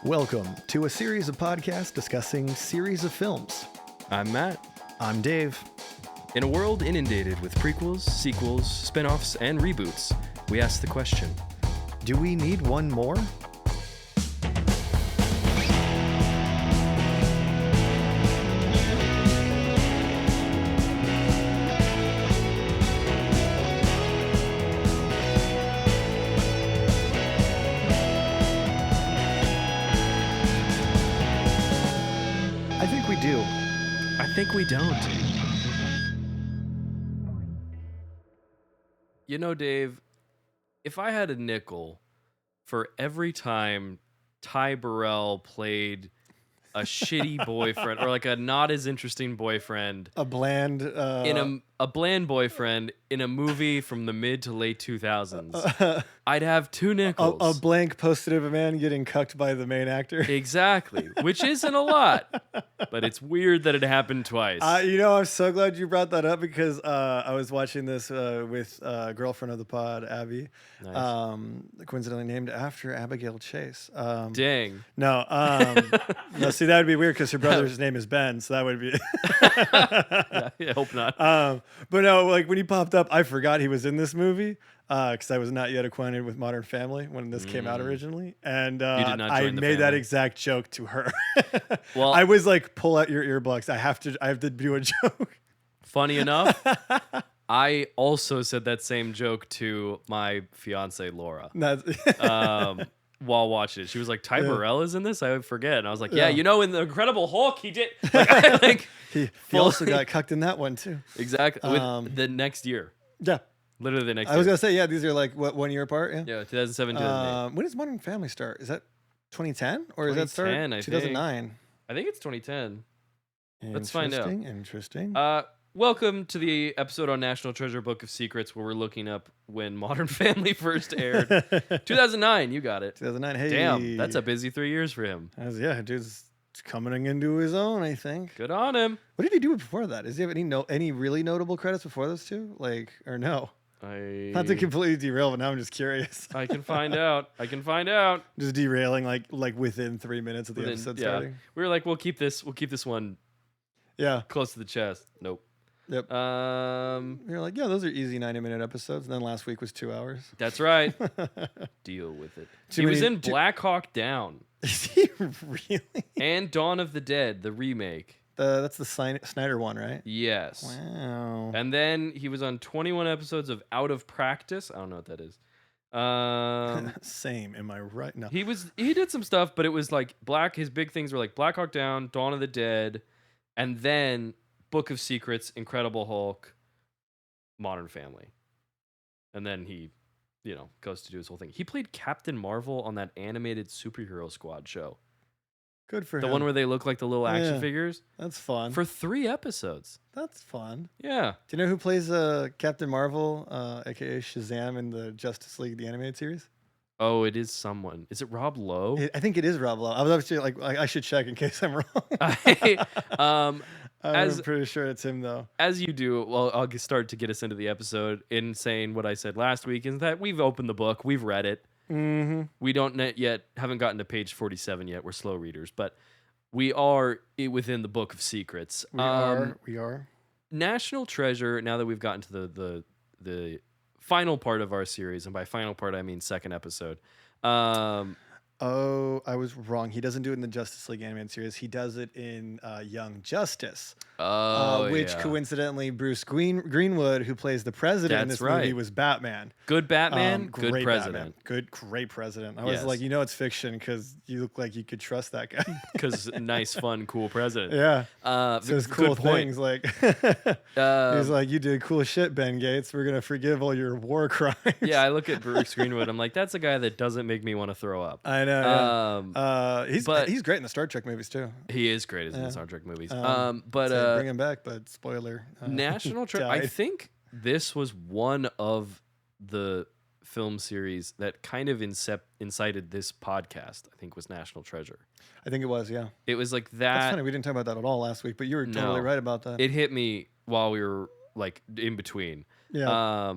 Welcome to a series of podcasts discussing series of films. I'm Matt. I'm Dave. In a world inundated with prequels, sequels, spin-offs, and reboots, we ask the question, do we need one more? I think we do. I think we don't. You know, Dave, if I had a nickel for every time Ty Burrell played a shitty boyfriend or like a not as interesting boyfriend, A bland... in a bland boyfriend in a movie from the mid to late 2000s, I'd have two nickels. A blank posted of a man getting cucked by the main actor. Exactly, which isn't a lot, but it's weird that it happened twice. I'm so glad you brought that up because I was watching this with a girlfriend of the pod, Abby, Nice. coincidentally named after Abigail Chase. Dang. No, no. See, that would be weird because her brother's name is Ben, so that would be. I hope not. But no, like when he popped up, I forgot he was in this movie because I was not yet acquainted with Modern Family when this came out originally, and did not I join the made that family. exact joke to her. Well, I was like, "Pull out your earbuds. I have to do a joke." funny enough, I also said that same joke to my fiance Laura That's- while watching it. She was like, "Ty Burrell is in this?" I would forget, and I was like, "Yeah, Yeah. you know, in the Incredible Hulk, he did." Like, he Full- also got cucked in that one too. exactly with the next year, Yeah, literally the next. I was year. gonna say these are like what 1 year apart. Yeah. Yeah, 2007, 2008. When does Modern Family start? Is that 2010 or is that start 2010, I think. 2009? I think it's 2010. Let's find out. Interesting. Welcome to the episode on National Treasure Book of Secrets, where we're looking up when Modern Family first aired. 2009, you got it. 2009. Hey, Damn, that's a busy 3 years for him. Yeah, dude's coming into his own. I think. Good on him. What did he do before that? Does he have any really notable credits before those two? Like or no? Not to completely derail, but now I'm just curious. I can find out. Just derailing like within 3 minutes of the episode starting. We were like, we'll keep this one Yeah. close to the chest. Nope. Yep. You're like, yeah, those are easy 90-minute episodes. And then last week was 2 hours. That's right. Deal with it. He was in Black Hawk Down Is he really? and Dawn of the Dead, the remake. That's the Snyder one, right? Yes. Wow. And then he was on 21 episodes of Out of Practice. I don't know what that is. Same. Am I right? No. He did some stuff, but it was like his big things were like Black Hawk Down, Dawn of the Dead, and then Book of Secrets, Incredible Hulk, Modern Family. And then he, goes to do his whole thing. He played Captain Marvel on that animated superhero squad show. Good for him. The one where they look like the little action Yeah. figures. That's fun. For 3 episodes. That's fun. Yeah. Do you know who plays Captain Marvel, aka Shazam, in the Justice League the animated series? Oh, it is someone. Is it Rob Lowe? I think it is Rob Lowe. I was actually like, I should check in case I'm wrong. I'm pretty sure it's him though. As you do, well, I'll start to get us into the episode in saying what I said last week is that we've opened the book, we've read it. Mm-hmm. We haven't gotten to page 47 yet. We're slow readers, but we are within the Book of Secrets. We are. National Treasure, now that we've gotten to the final part of our series, and by final part, I mean second episode. Oh, I was wrong. He doesn't do it in the Justice League animated series. He does it in Young Justice. Which coincidentally, Bruce Greenwood, who plays the president in That's this movie, right. was Batman. Good Batman, good Great president. Batman. Great president. I was Yes. like, it's fiction because you look like you could trust that guy. Because nice, fun, cool president. Yeah. Says cool good point. things like he's like, you did cool shit, Ben Gates. We're gonna forgive all your war crimes. Yeah, I look at Bruce Greenwood. I'm like, that's a guy that doesn't make me want to throw up. I know. Yeah. He's great in the Star Trek movies too. He is great in the Star Trek movies. Bring him back, but spoiler. National Treasure. I think this was one of the film series that kind of incited this podcast. I think was National Treasure. I think it was. Yeah. It was like that. That's funny. We didn't talk about that at all last week, but you were totally right about that. It hit me while we were like in between. Yeah.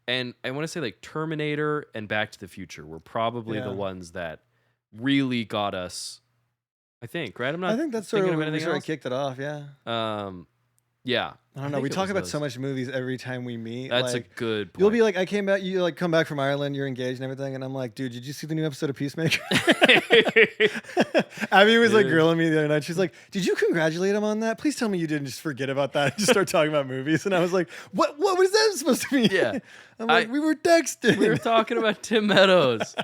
And I want to say like Terminator and Back to the Future were probably the ones that really got us. I think, right? I'm not. I think that's sort thinking of of when we anything sort of else. kicked it off. Yeah. Yeah. I don't know. We think it talk was about those. so much movies every time we meet. That's like, a good point. you'll be like, I came back. You like come back from Ireland. You're engaged and everything, and I'm like, dude, did you see the new episode of Peacemaker? Abby was like grilling me the other night. She's like, did you congratulate him on that? Please tell me you didn't just forget about that and just start talking about movies. And I was like, what was that supposed to mean? Yeah. I'm like, we were texting. We were talking about Tim Meadows.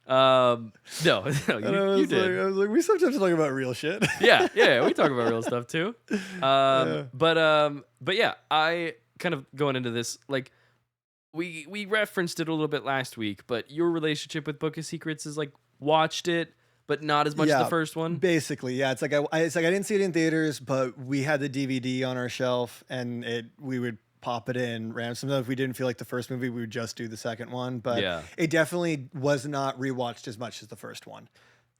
No, you did. I was like, we sometimes talk about real shit. yeah, we talk about real stuff too. But yeah, I kind of going into this, like, we referenced it a little bit last week, but your relationship with Book of Secrets is like watched it, but not as much as the first one. Basically, yeah. It's like I didn't see it in theaters, but we had the DVD on our shelf, and we would pop it in. Sometimes if we didn't feel like the first movie, we would just do the second one. But it definitely was not rewatched as much as the first one.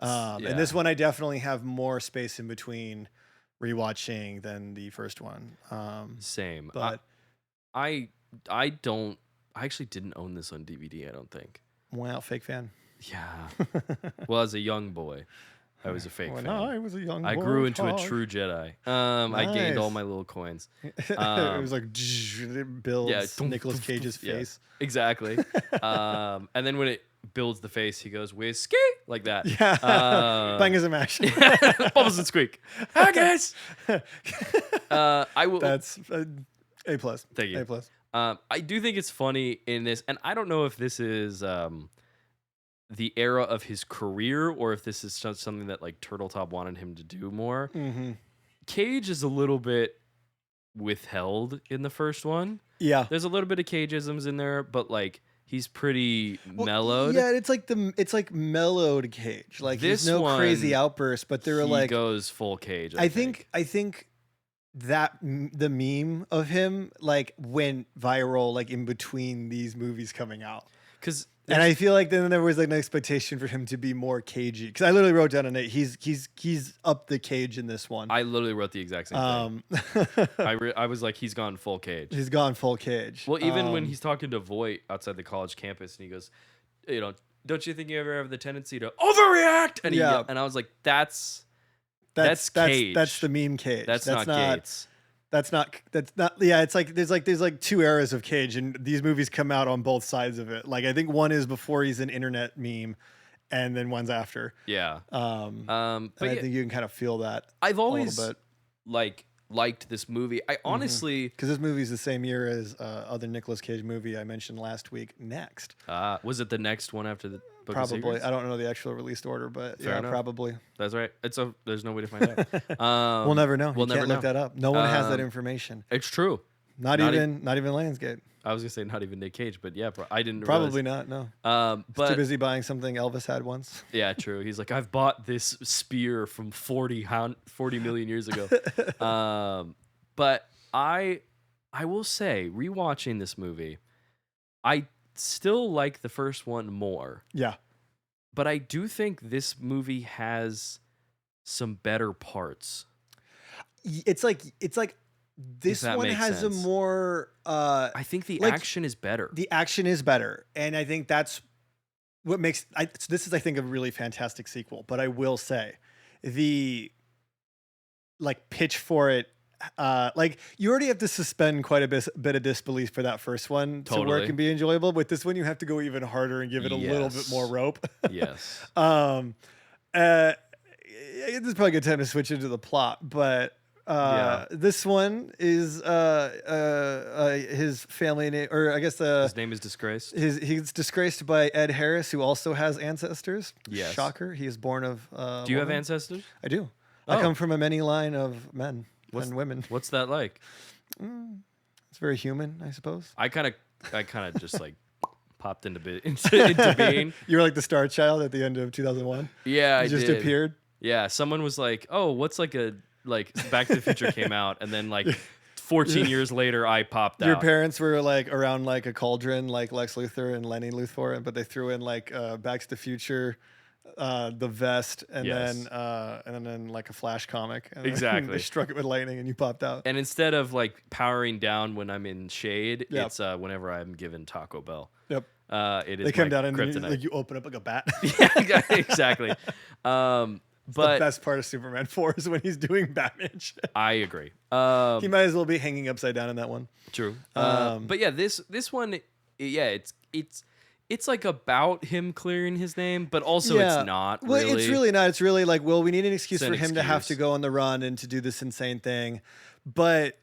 And this one, I definitely have more space in between rewatching than the first one. Same. But I actually didn't own this on DVD, I don't think. Wow, fake fan. Yeah. Well, as a young boy, I was a fake fan. I was a young boy. I grew into a true Jedi. I gained all my little coins. It was like, it builds Nicolas Cage's face. Yeah, exactly. And then when it builds the face, he goes, whiskey, like that. Yeah. Bangers and mash. Bubbles and squeak. Hi, guys. I will. That's A+. Thank you. A+. I do think it's funny in this, and I don't know if this is the era of his career or if this is something that like Turteltaub wanted him to do more. Mm-hmm. Cage is a little bit withheld in the first one. Yeah. There's a little bit of Cageisms in there, but like he's pretty mellowed. Yeah, it's like mellowed Cage. Like this there's no one, crazy outbursts, but there are like goes full Cage. I think that the meme of him like went viral like in between these movies coming out. And I feel like then there was like an expectation for him to be more cagey. Because I literally wrote down a note. He's up the Cage in this one. I literally wrote the exact same thing. I was like, he's gone full Cage. He's gone full Cage. Well, even when he's talking to Voight outside the college campus, and he goes, don't you think you ever have the tendency to overreact? And and I was like, that's Cage. That's the meme Cage. That's not Gates. That's not. Yeah, it's like there's two eras of Cage, and these movies come out on both sides of it. Like I think one is before he's an internet meme, and then one's after. Yeah. But I think you can kind of feel that. I've always a little bit. liked this movie. I honestly, because this movie's the same year as other Nicolas Cage movie I mentioned last week. Next. Was it the next one after the Book Probably. of Secrets? I don't know the actual released order, but Fair enough. Probably. That's right. There's no way to find out. We'll never know. We'll never look that up. No one has that information. It's true. Not even Lionsgate. I was gonna say not even Nick Cage, but yeah, I didn't. Probably not. No. But too busy buying something Elvis had once. Yeah, true. He's like, I've bought this spear from 40 million years ago. But I will say, rewatching this movie, I still like the first one more. Yeah. But I do think this movie has some better parts. It's like this one has sense. a more I think the action is better. The action is better, and I think that's what makes this is I think a really fantastic sequel. But I will say the pitch for it, you already have to suspend quite a bit of disbelief for that first one to work and be enjoyable. With this one, you have to go even harder and give it a little bit more rope. Yes. This is probably a good time to switch into the plot, but this one is his family name, or I guess his name is disgraced. He's disgraced by Ed Harris, who also has ancestors. Yes. Shocker. He is born of. Do you have ancestors? I do. Oh. I come from a many line of men and women. What's that like? It's very human, I suppose. I kind of just popped into being. You were like the star child at the end of 2001. Yeah, you just appeared. Yeah, someone was like, "Oh, what's Back to the Future came out," and then 14 years later, I popped out. Your parents were around a cauldron, like Lex Luthor and Lenny Luthor, but they threw in Back to the Future, the vest, and then a Flash comic. And exactly. They struck it with lightning, and you popped out. And instead of powering down when I'm in shade, it's whenever I'm given Taco Bell. Yep. It is they come my down and kryptonite. like you open up like a bat. Yeah, exactly. But the best part of Superman 4 is when he's doing Batman shit. I agree. He might as well be hanging upside down in that one. True. But yeah, this one, yeah, it's like about him clearing his name, but also it's not. Well, really. it's really not. It's really like, well, we need an excuse It's for an him to have to excuse. go on the run and to do this insane thing. But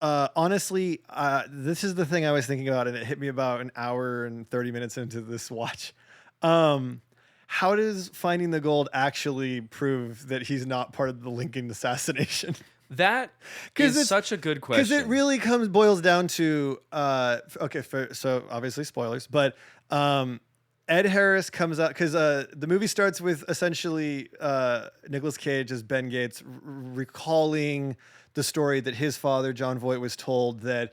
honestly, this is the thing I was thinking about, and it hit me about an hour and 30 minutes into this watch. How does finding the gold actually prove that he's not part of the Lincoln assassination? That is such a good question. Because it really boils down to so obviously spoilers, but Ed Harris comes out because the movie starts with essentially Nicolas Cage as Ben Gates recalling the story that his father John Voight was told, that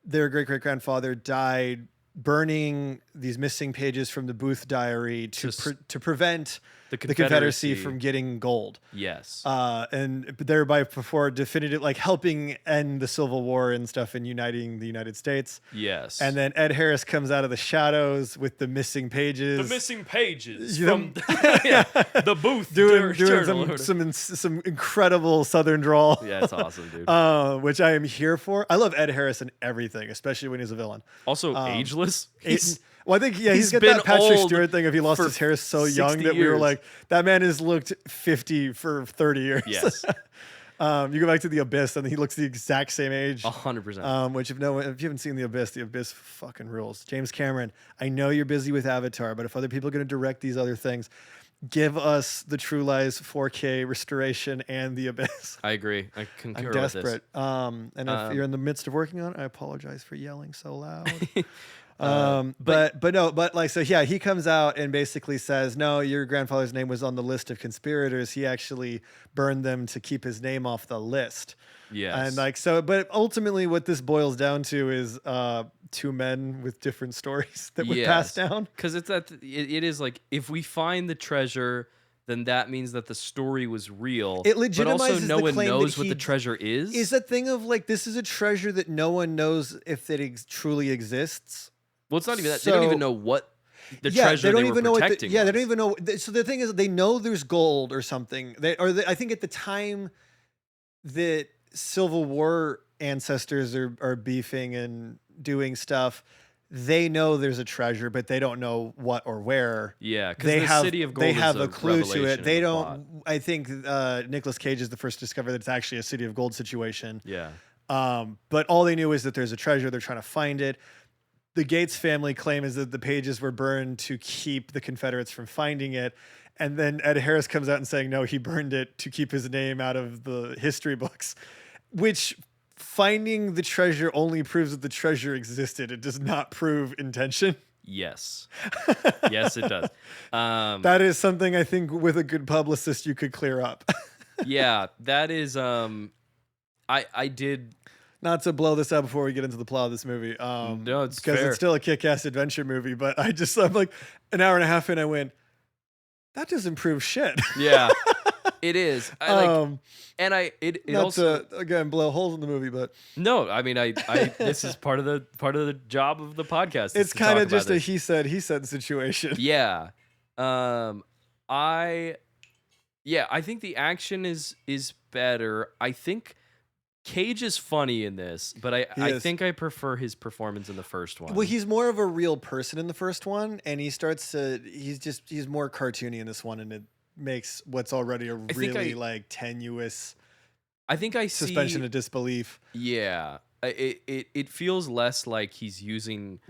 their great grandfather died burning these missing pages from the Booth Diary to prevent the Confederacy from getting gold. Yes. And thereby before definitive, like helping end the Civil War and stuff and uniting the United States. Yes. And then Ed Harris comes out of the shadows with the missing pages. The missing pages from the Booth doing some incredible Southern drawl. Yeah, it's awesome, dude. Which I am here for. I love Ed Harris in everything, especially when he's a villain. Also, ageless. Well, I think he's got that Patrick Stewart thing of he lost his hair so young that we were like, that man has looked 50 for 30 years. Yes. You go back to The Abyss and he looks the exact same age. 100%. Which if you haven't seen The Abyss fucking rules. James Cameron, I know you're busy with Avatar, but if other people are going to direct these other things, give us the True Lies 4K restoration and The Abyss. I agree. I concur I'm desperate. with this. And if you're in the midst of working on it, I apologize for yelling so loud. He comes out and basically says, no, your grandfather's name was on the list of conspirators. He actually burned them to keep his name off the list. Yes. And but ultimately what this boils down to is two men with different stories that were passed down. Because it is like, if we find the treasure, then that means that the story was real. It legitimizes but also no the one claim knows that what the treasure is. Is that thing of like, this is a treasure that no one knows if it truly exists. Well, it's not even that. They don't even know what the treasure they don't they even were know protecting they don't even know. So the thing is, they know there's gold or something. I think at the time that Civil War ancestors are beefing and doing stuff, they know there's a treasure, but they don't know what or where. Yeah, because the City of Gold they have is a clue to it. They don't. Plot. I think Nicolas Cage is the first to discover that it's actually a City of Gold situation. Yeah. But all they knew is that there's a treasure. They're trying to find it. The Gates family claim is that the pages were burned to keep the Confederates from finding it. And then Ed Harris comes out and saying, no, he burned it to keep his name out of the history books, which finding the treasure only proves that the treasure existed. It does not prove intention. Yes. Yes, it does. That is something I think with a good publicist you could clear up. Yeah, that is, I did... Not to blow this out before we get into the plot of this movie. No, it's because it's still a kick-ass adventure movie, but I'm like an hour and a half in, I went, that doesn't prove shit. Yeah, it is. It not also to again blow holes in the movie, but no, I mean, I this is part of the job of the podcast. It's kind of just a he said situation. Yeah, I think the action is better. I think Cage is funny in this, but I think I prefer his performance in the first one. Well, he's more of a real person in the first one, and he's more cartoony in this one, and it makes what's already a really tenuous. I think I see suspension of disbelief. Yeah, it feels less like he's using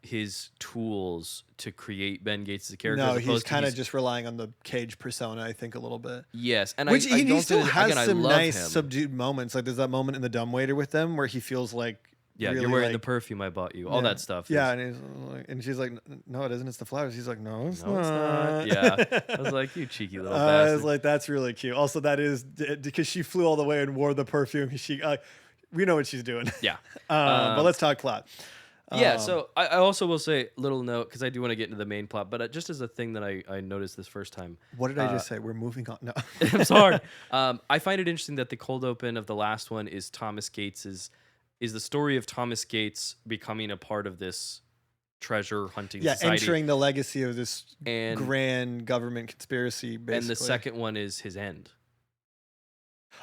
his tools to create Ben Gates as a character. No, he's kind of just relying on the Cage persona, I think, a little bit. Yes, and he still has some nice subdued moments. Like there's that moment in the dumbwaiter with them where he feels like, you're wearing the perfume I bought you. All that stuff. Yeah, and she's like, no, it isn't. It's the flowers. He's like, no, it's not. It's not. Yeah, I was like, you cheeky little bastard. I was like, that's really cute. Also, that is because she flew all the way and wore the perfume. We know what she's doing. Yeah. But let's talk plot. Yeah, so I also will say a little note, because I do want to get into the main plot, but just as a thing that I noticed this first time. What did I just say? We're moving on. No. I'm sorry. I find it interesting that the cold open of the last one is the story of Thomas Gates becoming a part of this treasure hunting Yeah, society. entering the legacy of this And grand government conspiracy, basically. And the second one is his end.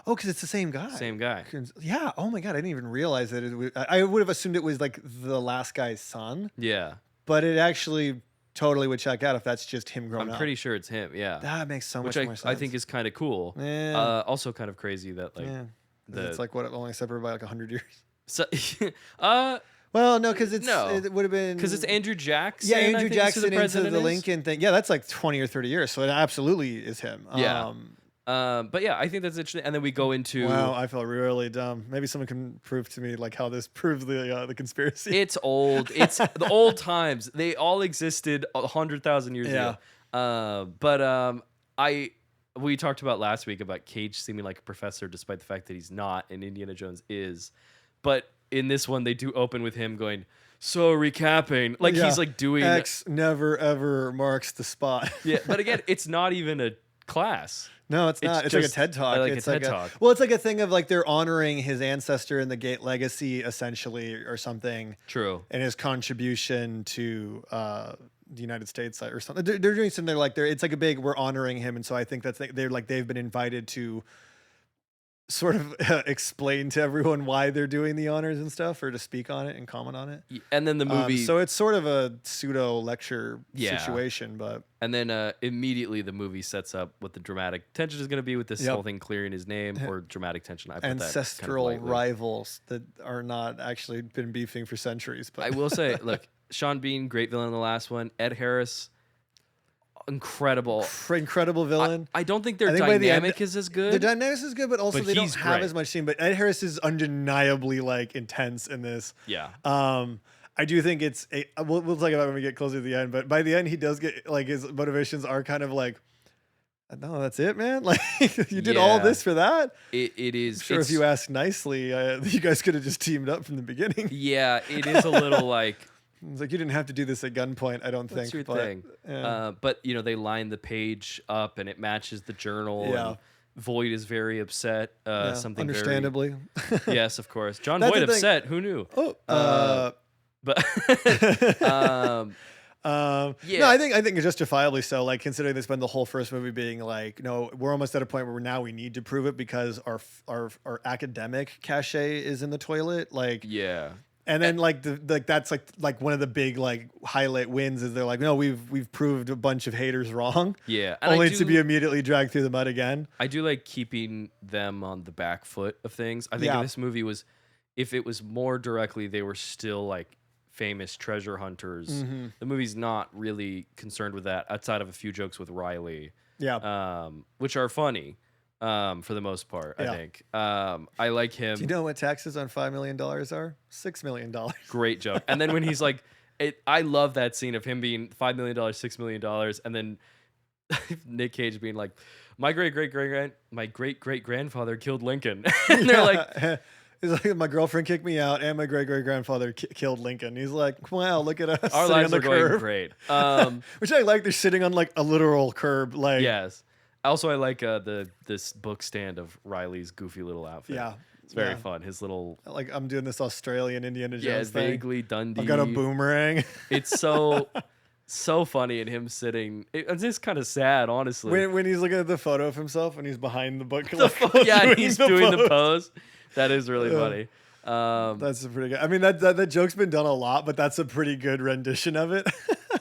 Oh, because it's the same guy. Same guy. Yeah. Oh my god, I didn't even realize that. I would have assumed it was like the last guy's son. Yeah. But it actually totally would check out if that's just him growing up. I'm pretty sure it's him. Yeah. That makes so much more sense. I think is kind of cool. Yeah. Also kind of crazy that like it's like what only separated by like 100 years. So, well, no, because it would have been because it's Andrew Jackson. Yeah, Andrew Jackson into the is. Lincoln thing. Yeah, that's like 20 or 30 years. So it absolutely is him. Yeah. But yeah, I think that's interesting. And then we go into wow, I felt really dumb. Maybe someone can prove to me like how this proves the conspiracy. It's old. It's the old times. They all existed 100,000 years ago. We talked about last week about Cage seeming like a professor, despite the fact that he's not, and Indiana Jones is. But in this one, they do open with him going, so recapping, like he's like doing X never ever marks the spot. Yeah, but again, it's not even a class. No, it's not. It's like a TED Talk. It's like a TED Talk. Well, it's like a thing of like they're honoring his ancestor and the Gate legacy, essentially, or something. True. And his contribution to the United States or something. They're doing something like it's like a big, we're honoring him. And so I think they've been invited to sort of explain to everyone why they're doing the honors and stuff, or to speak on it and comment on it. And then the movie, so it's sort of a pseudo lecture situation, but and then immediately the movie sets up what the dramatic tension is going to be with this whole thing clearing his name, or dramatic tension. I put ancestral that kind of rivals that are not actually been beefing for centuries. But I will say, look, Sean Bean, great villain in the last one. Ed Harris, incredible villain. I don't think their dynamic is as good. The dynamic is good, but also they don't have as much scene. But Ed Harris is undeniably like intense in this. Yeah. I do think we'll talk about it when we get closer to the end. But by the end, he does get like his motivations are kind of like, no, that's it, man. Like you did all this for that. It is. I'm sure, if you ask nicely, you guys could have just teamed up from the beginning. Yeah, it is a little like. It's like you didn't have to do this at gunpoint, I don't think. Your thing? Yeah. But they line the page up and it matches the journal. Yeah. And Voight is very upset. Something understandably. Yes, of course. John Voight upset. Who knew? Oh. But. No, I think it's justifiably so. Like considering they spend the whole first movie being like, no, we're almost at a point where now we need to prove it because our academic cachet is in the toilet. Like, yeah. And then that's like one of the big like highlight wins is they're like, no, we've proved a bunch of haters wrong. Yeah. And only to be immediately dragged through the mud again. I do like keeping them on the back foot of things. I think if this movie if it was more directly, they were still like famous treasure hunters. Mm-hmm. The movie's not really concerned with that outside of a few jokes with Riley. Yeah. Which are funny. For the most part, I think. I like him. Do you know what taxes on $5 million are? $6 million. Great joke. And then when he's like, I love that scene of him being $5 million, $6 million, and then Nic Cage being like, my great great grandfather killed Lincoln. And they're like, he's like, my girlfriend kicked me out, and my great great grandfather killed Lincoln. He's like, wow, look at us. Our lives are going great. Which I like. They're sitting on like a literal curb. Like, yes. Also, I like this book stand of Riley's goofy little outfit. Yeah. It's very fun. His little... Like, I'm doing this Australian Indiana Jones thing. Vaguely Dundee. I've got a boomerang. It's so funny, and him sitting... It's just kind of sad, honestly. When he's looking at the photo of himself and he's behind the book. He's doing the pose. That is really funny. That's a pretty good... I mean, that joke's been done a lot, but that's a pretty good rendition of it.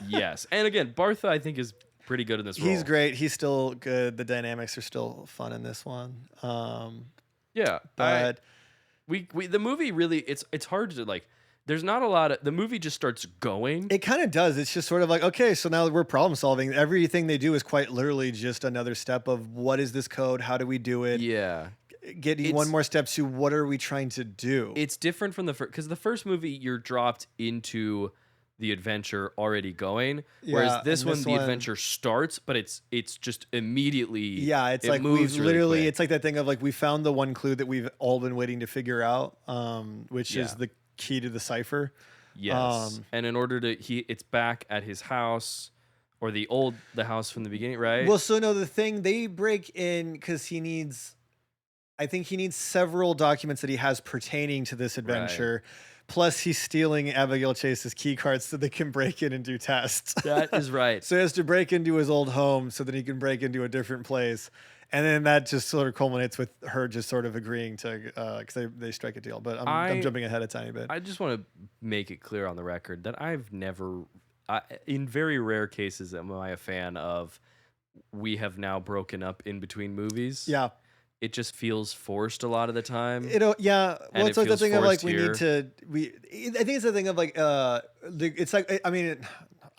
Yes. And again, Bartha, I think, is... pretty good in this role. He's great. He's still good. The dynamics are still fun in this one. But the movie really it's hard to like. There's not a lot of the movie just starts going. It kind of does. It's just sort of like, okay, so now we're problem solving. Everything they do is quite literally just another step of what is this code? How do we do it? Yeah. Getting one more step to what are we trying to do? It's different from the first because the first movie you're dropped into the adventure already going, whereas this one the adventure starts, but it's just immediately it's like we've literally it's like that thing of like we found the one clue that we've all been waiting to figure out, which is the key to the cipher. Yes, and in order to it's back at his house or the house from the beginning, right? Well, so no, the thing they break in because I think he needs several documents that he has pertaining to this adventure. Right. Plus, he's stealing Abigail Chase's key cards so they can break in and do tests. That is right. So he has to break into his old home so that he can break into a different place. And then that just sort of culminates with her just sort of agreeing to, because they strike a deal. But I'm jumping ahead a tiny bit. I just want to make it clear on the record that I've never, in very rare cases, am I a fan of we have now broken up in between movies. Yeah. It just feels forced a lot of the time. Yeah. Well, it's like the thing of like I think it's the thing of like it's like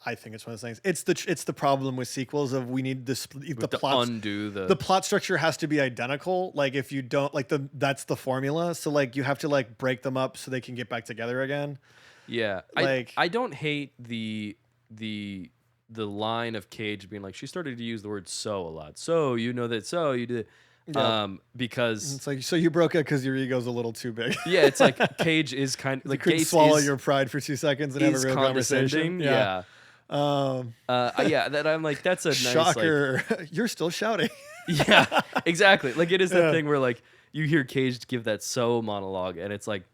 I think it's one of those things. It's the problem with sequels of we need the plot structure has to be identical. Like if you don't that's the formula. So like you have to like break them up so they can get back together again. Yeah. Like I don't hate the line of Cage being like, she started to use the word "so" a lot. So you know that. So you did. Yeah. Because it's like, so you broke it because your ego's a little too big. Yeah, it's like Cage is kind of like, you couldn't swallow your pride for 2 seconds and have a real conversation. Yeah. That I'm like, that's a shocker. Nice, like, you're still shouting. Yeah, exactly. Like it is that thing where like you hear Cage give that "so" monologue, and it's like,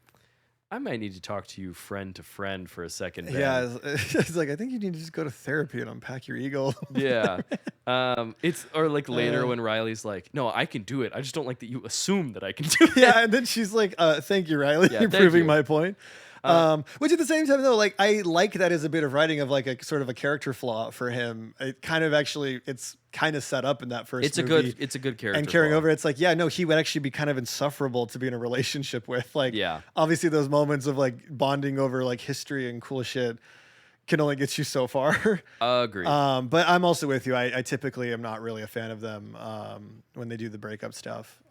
I might need to talk to you friend to friend for a second. Ben. Yeah, it's like I think you need to just go to therapy and unpack your ego. Yeah, it's or like later when Riley's like, "No, I can do it. I just don't like that you assume that I can do it." Yeah, and then she's like, "Thank you, Riley. You're proving my point." Which at the same time though, like I like that as a bit of writing of like a sort of a character flaw for him. It kind of actually it's kind of set up in that first movie. It's a good character. And carrying over, it's like, yeah, no, he would actually be kind of insufferable to be in a relationship with. Like, yeah, obviously those moments of like bonding over like history and cool shit can only get you so far. Agreed. But I'm also with you. I typically am not really a fan of them when they do the breakup stuff.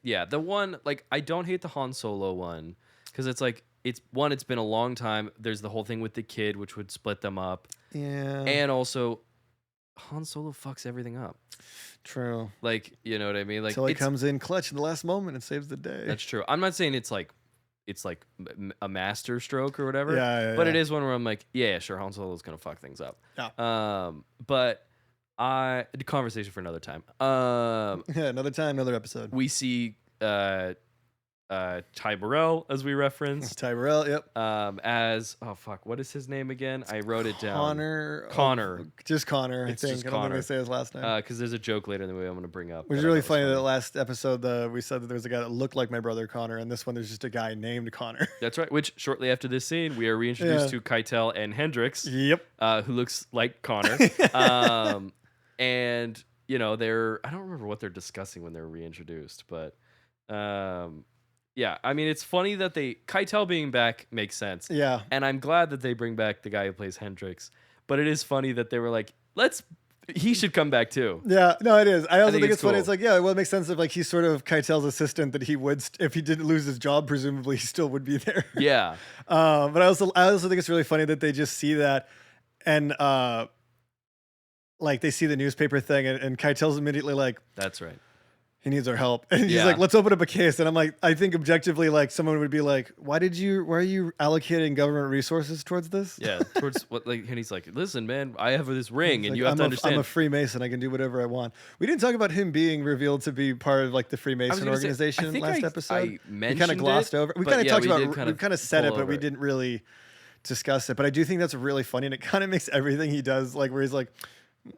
Yeah, the one like I don't hate the Han Solo one because it's like it's been a long time. There's the whole thing with the kid, which would split them up. Yeah, and also Han Solo fucks everything up. True. Like, you know what I mean? Like until he comes in clutch in the last moment and saves the day. That's true. I'm not saying it's like a master stroke or whatever. But it is one where I'm like, yeah, sure, Han Solo's gonna fuck things up. Yeah. But the conversation for another time. Another time, another episode. We see Ty Burrell, as we referenced. Ty Burrell, yep. As what is his name again? I wrote it down. Connor. Just Connor, I think. Just I don't think they say his last name. Because there's a joke later in the movie I'm going to bring up. It was really funny that last episode we said that there was a guy that looked like my brother Connor, and this one there's just a guy named Connor. That's right. Which shortly after this scene, we are reintroduced to Keitel and Hendrix. Yep. Who looks like Connor. And I don't remember what they're discussing when they're reintroduced, but. Yeah, I mean, it's funny that Keitel being back makes sense. Yeah. And I'm glad that they bring back the guy who plays Hendrix. But it is funny that they were like, he should come back too. Yeah, no, it is. I also think it's cool. funny. It's like, yeah, well, it makes sense if like he's sort of Keitel's assistant that he would, if he didn't lose his job, presumably he still would be there. Yeah. But I also think it's really funny that they just see that and like they see the newspaper thing and Keitel's immediately like, that's right. He needs our help. And he's like, let's open up a case. And I'm like, I think objectively, like someone would be like, why are you allocating government resources towards this? Yeah. Towards what, like, and he's like, listen, man, I have this ring and you have to understand. I'm a Freemason. I can do whatever I want. We didn't talk about him being revealed to be part of like the Freemason organization last episode. We kind of glossed over. We kind of talked about, we kind of said it, but we didn't really discuss it. But I do think that's really funny. And it kind of makes everything he does, like where he's like,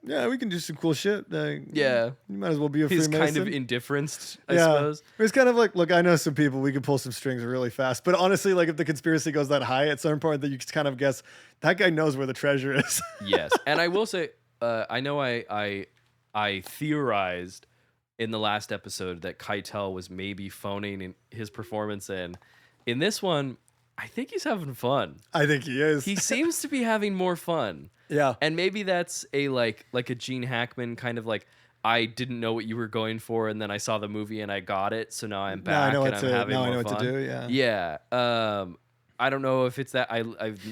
yeah, we can do some cool shit. Yeah. You might as well be a Freemason. He's kind of indifference, I suppose. It's kind of like, look, I know some people, we could pull some strings really fast. But honestly, like if the conspiracy goes that high at some point that you kind of guess, that guy knows where the treasure is. Yes. And I will say, I know I theorized in the last episode that Keitel was maybe phoning in his performance in. In this one, I think he's having fun. I think he is. He seems to be having more fun. Yeah. And maybe that's a like a Gene Hackman kind of like, I didn't know what you were going for, and then I saw the movie and I got it, so now I'm back and I'm having more fun. Now I know what to do, yeah. Yeah. I don't know if it's that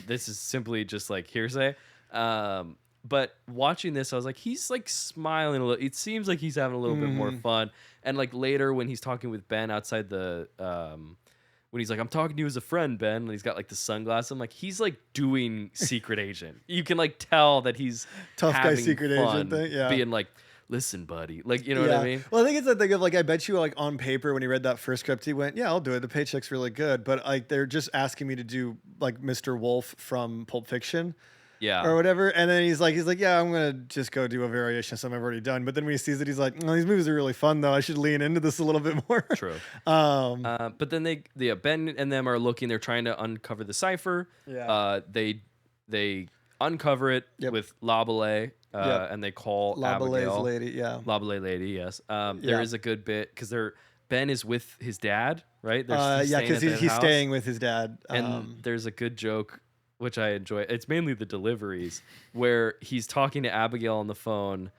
this is simply just like hearsay. But watching this, I was like, he's like smiling a little. It seems like he's having a little bit more fun. And like later when he's talking with Ben outside the when he's like, I'm talking to you as a friend, Ben, and he's got like the sunglasses. I'm like, he's like doing secret agent. You can like tell that he's tough guy secret fun, agent thing. Yeah. Being like, listen, buddy. Like, you know what I mean? Well, I think it's that thing of like, I bet you like on paper when he read that first script, he went, yeah, I'll do it. The paycheck's really good. But like, they're just asking me to do like Mr. Wolf from Pulp Fiction. Yeah. Or whatever. And then he's like, yeah, I'm going to just go do a variation of something I've already done. But then when he sees it, he's like, oh, these movies are really fun though. I should lean into this a little bit more. True. But then Ben and them are looking, they're trying to uncover the cipher. Yeah. They uncover it with Labelle, and they call Abigail. Lady, yeah. Labelle lady, yes. There is a good bit because Ben is with his dad, right? Because he's staying with his dad. And there's a good joke, which I enjoy. It's mainly the deliveries where he's talking to Abigail on the phone,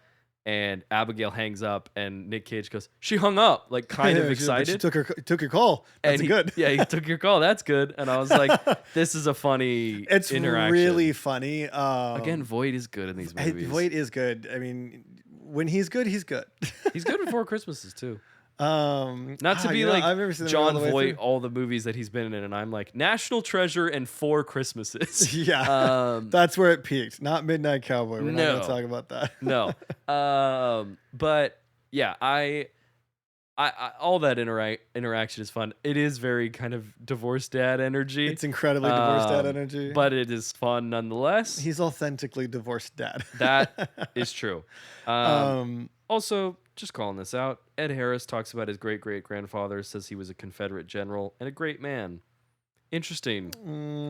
and Abigail hangs up, and Nic Cage goes, "She hung up," like kind of excited. She took your call. That's good. Yeah, he took your call. That's good. And I was like, this is a funny interaction. It's really funny. Again, Voight is good in these movies. Voight is good. I mean, when he's good, he's good. He's good before Christmases too. Not to be like I've never seen John Voight, all the movies that he's been in, and I'm like, National Treasure and 4 Christmases. Yeah, that's where it peaked. Not Midnight Cowboy. We're not going to talk about that. No. But yeah, I all that interaction is fun. It is very kind of divorced dad energy. It's incredibly divorced dad energy, but it is fun nonetheless. He's authentically divorced dad. That is true. Also, just calling this out, Ed Harris talks about his great-great-grandfather, says he was a Confederate general and a great man. Interesting.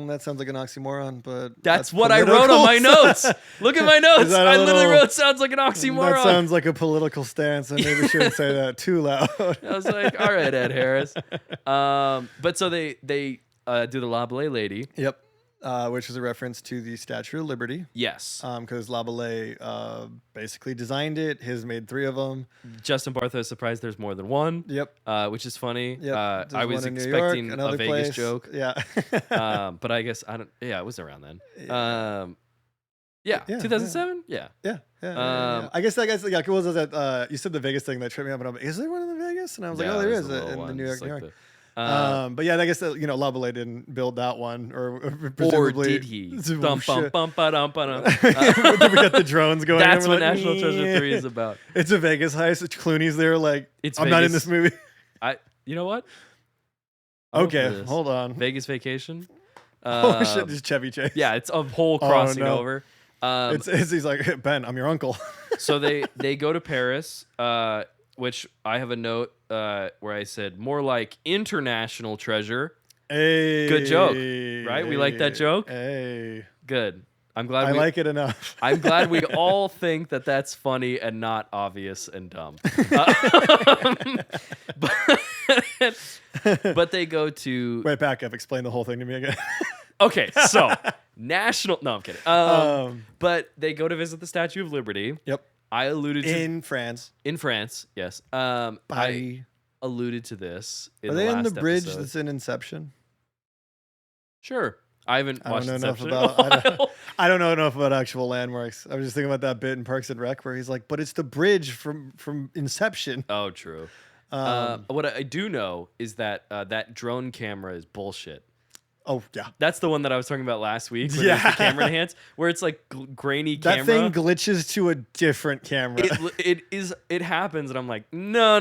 That sounds like an oxymoron, but that's what I wrote on my notes. Look at my notes. I literally wrote, sounds like an oxymoron. That sounds like a political stance. I maybe shouldn't say that too loud. I was like, all right, Ed Harris. But so they do the Labelle lady. Yep. Which is a reference to the Statue of Liberty. Yes. Because Labelle basically designed it. His made 3 of them. Justin Bartha is surprised there's more than one. Yep. Which is funny. Yep. I was expecting a Vegas place. joke. Yeah. But I guess I don't. Yeah, it was around then. Yeah. 2007. Yeah. I guess what was that? You said the Vegas thing that tripped me up, and I'm like, is there one in the Vegas? And I was like, oh, there is in the New York. But yeah, I guess Labelle didn't build that one, or presumably. Or did he? Dum, bum, bum, ba, dum, ba, dum. We got the drones going. That's what National Treasure 3 is about. It's a Vegas heist. Clooney's there, like, I'm not in this movie. You know what? Okay, hold on. Vegas Vacation. Oh shit, just Chevy Chase. Yeah, it's a whole crossing over. He's like, Ben, I'm your uncle. So they go to Paris, which I have a note where I said more like international treasure. Hey, good joke, right? We like that joke. Hey, good. I'm glad I like it enough. I'm glad we all think that that's funny and not obvious and dumb. But they go to wait, back up. Explain the whole thing to me again. Okay, so national. No, I'm kidding. But they go to visit the Statue of Liberty. Yep. I alluded to in France. In France, yes. I alluded to this. Are they in the bridge that's in Inception? Sure. I haven't watched Inception. I don't know enough about actual landmarks. I was just thinking about that bit in Parks and Rec where he's like, "But it's the bridge from Inception." Oh, true. What I do know is that that drone camera is bullshit. Oh, yeah. That's the one that I was talking about last week. Where there's the camera enhance, where it's like grainy camera. That thing glitches to a different camera. It happens, and I'm like, no.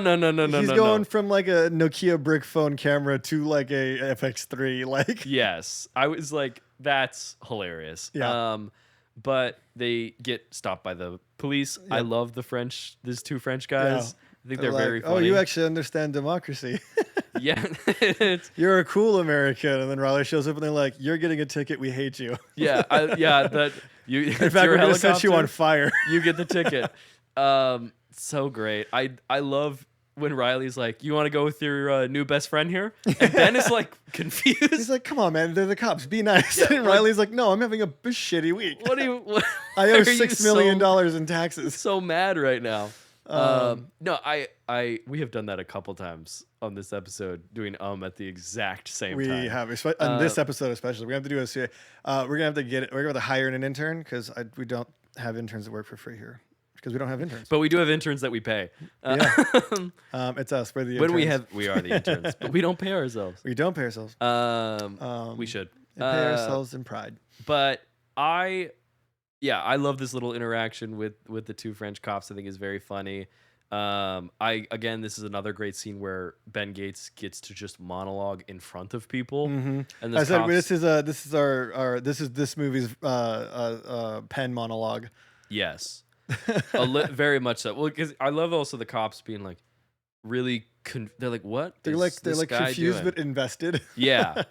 He's going from like a Nokia brick phone camera to like a FX3. Like, yes. I was like, that's hilarious. Yeah. But they get stopped by the police. Yep. I love these 2 French guys. Yeah. I think they're very funny. Oh, you actually understand democracy. Yeah. You're a cool American. And then Riley shows up and they're like, you're getting a ticket. We hate you. Yeah. That you. In fact, we're going to set you on fire. You get the ticket. So great. I love when Riley's like, you want to go with your new best friend here? And Ben is like confused. He's like, come on, man. They're the cops. Be nice. Yeah, and Riley's like, no, I'm having a shitty week. I owe $6 million in taxes. So mad right now. No, we have done that a couple times on this episode, doing at the exact same time. We have, on this episode especially. We're gonna have to do we're gonna have to hire an intern because we don't have interns that work for free here because we don't have interns. But we do have interns that we pay. Yeah, it's us. We're the interns. We are the interns, but we don't pay ourselves. We don't pay ourselves. We should pay ourselves in pride. But Yeah, I love this little interaction with the two French cops. I think is very funny. This is another great scene where Ben Gates gets to just monologue in front of people, and I said this is this movie's pen monologue. Yes, very much so. Well, because I love also the cops being like really they're like, what? They're like confused but invested. Yeah.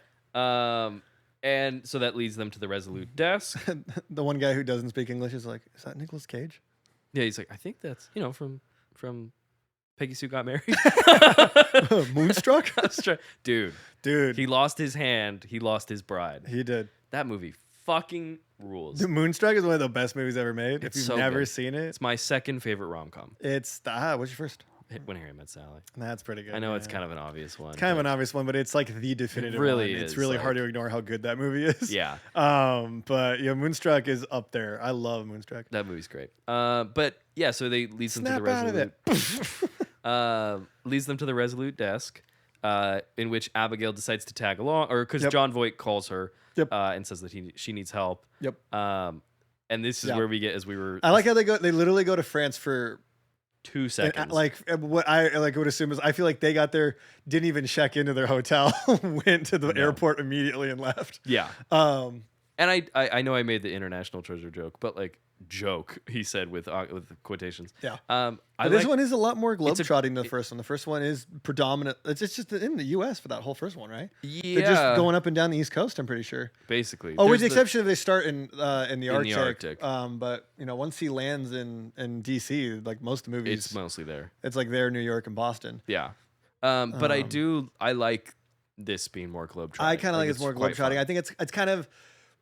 And so that leads them to the Resolute desk. The one guy who doesn't speak English is like, is that Nicolas Cage? Yeah, he's like, I think that's from Peggy Sue Got Married. Moonstruck? Dude. He lost his hand. He lost his bride. He did. That movie fucking rules. Dude, Moonstruck is one of the best movies ever made. If you've never seen it. It's my second favorite rom-com. It's, what's your first? When Harry Met Sally. That's pretty good. I know it's kind of an obvious one. It's kind of an obvious one, but it's like the definitive one. It's really hard to ignore how good that movie is. Yeah. But yeah, Moonstruck is up there. I love Moonstruck. That movie's great. But yeah, so they leads them to the Resolute. Leads them to the Resolute desk, in which Abigail decides to tag along, or because John Voight calls her and says that she needs help. Yep. And this is where we get, as we were. I like how they literally go to France for 2 seconds. And, like what I would assume is I feel like they got there, didn't even check into their hotel, went to the airport immediately and left. Yeah. And I know I made the international treasure joke, but like joke he said with quotations. Yeah. This one is a lot more globetrotting than the first one. The first one is predominant. It's just in the U.S. for that whole first one, right? Yeah. They're just going up and down the East Coast. I'm pretty sure. Basically. Oh, with the exception of they start in the Arctic. Arctic. But once he lands in D.C., like most of the movies, it's mostly there. It's like there, New York and Boston. Yeah. But I like this being more globetrotting. I kind of like it's more globetrotting. I think it's kind of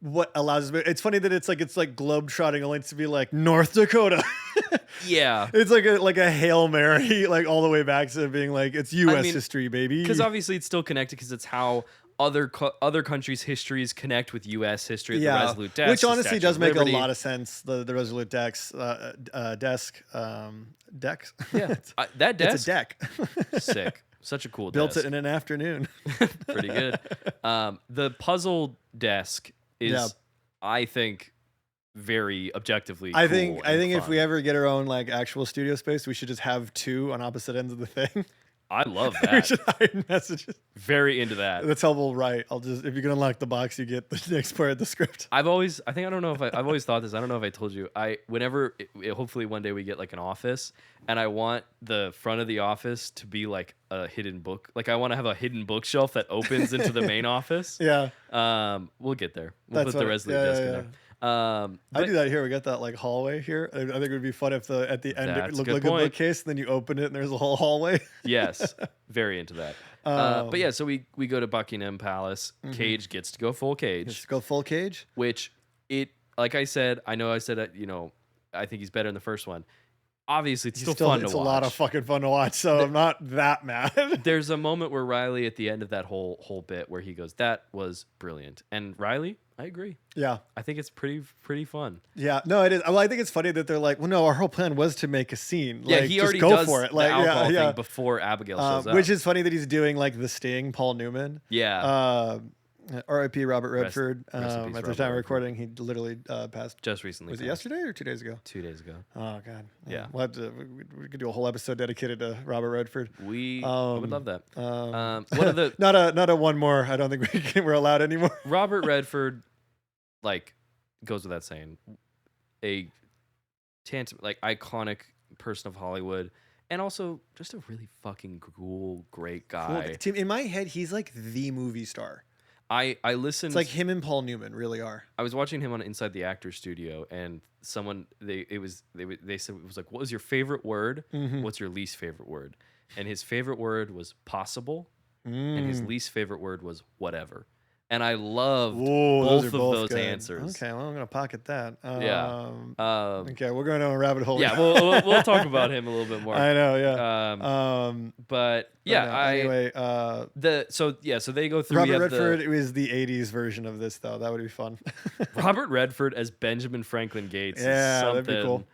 what allows us. It's funny that it's like globetrotting only to be like North Dakota. Yeah, it's like a Hail Mary, like all the way back to being like it's U.S. history, baby. Because obviously it's still connected because it's how other countries' histories connect with U.S. history. The Resolute desk, which honestly does make a lot of sense. The Resolute desk. Decks. Yeah, that desk. It's a deck. Sick. Such a cool Built desk. it in an afternoon. Pretty good. The puzzle desk is, I think, very objectively cool. I think if we ever get our own like actual studio space, we should just have two on opposite ends of the thing. I love that. We should hide messages. Very into that. That's how we'll write. If you can unlock the box, you get the next part of the script. I've always thought this. I don't know if I told you. Hopefully one day we get like an office, and I want the front of the office to be like a hidden book. Like I want to have a hidden bookshelf that opens into the main office. Yeah. We'll get there. We'll put the Resolute desk in there. I do that here. We got that like hallway here. I think it would be fun if at the end it looked like a bookcase, and then you open it and there's a whole hallway. Yes, very into that. But yeah, so we go to Buckingham Palace. Cage gets to go full Cage. Gets to go full Cage. Which like I said, I know I said that, I think he's better in the first one. Obviously, it's still fun to watch. It's a lot of fucking fun to watch, so I'm not that mad. There's a moment where Riley, at the end of that whole bit, where he goes, "That was brilliant." And Riley, I agree. Yeah, I think it's pretty fun. Yeah, no, it is. Well, I think it's funny that they're like, "Well, no, our whole plan was to make a scene." Yeah, like, he just already go does for it. The like, alcohol thing before Abigail shows up, which is funny that he's doing like the Sting, Paul Newman. Yeah. R.I.P. Robert Redford. Rest in peace, at the time of recording, he literally passed just recently. Was it yesterday or 2 days ago? 2 days ago. Oh God. Yeah. We'll have to, we could do a whole episode dedicated to Robert Redford. I would love that. One of the not a one more. I don't think we're allowed anymore. Robert Redford, like, goes without saying, a like iconic person of Hollywood. And also, just a really fucking cool, great guy. Cool. In my head, he's like the movie star. I listened. It's like him and Paul Newman really are. I was watching him on Inside the Actors Studio, and they said it was like, "What was your favorite word? Mm-hmm. What's your least favorite word?" And his favorite word was possible, and his least favorite word was whatever. And I loved both of those answers. Okay, well, I'm gonna pocket that. Okay, we're going down a rabbit hole. Yeah, we'll talk about him a little bit more. I know, yeah. But yeah, anyway, so they go through. Robert Redford. It was the '80s version of this, though. That would be fun. Robert Redford as Benjamin Franklin Gates. Yeah, that'd be cool.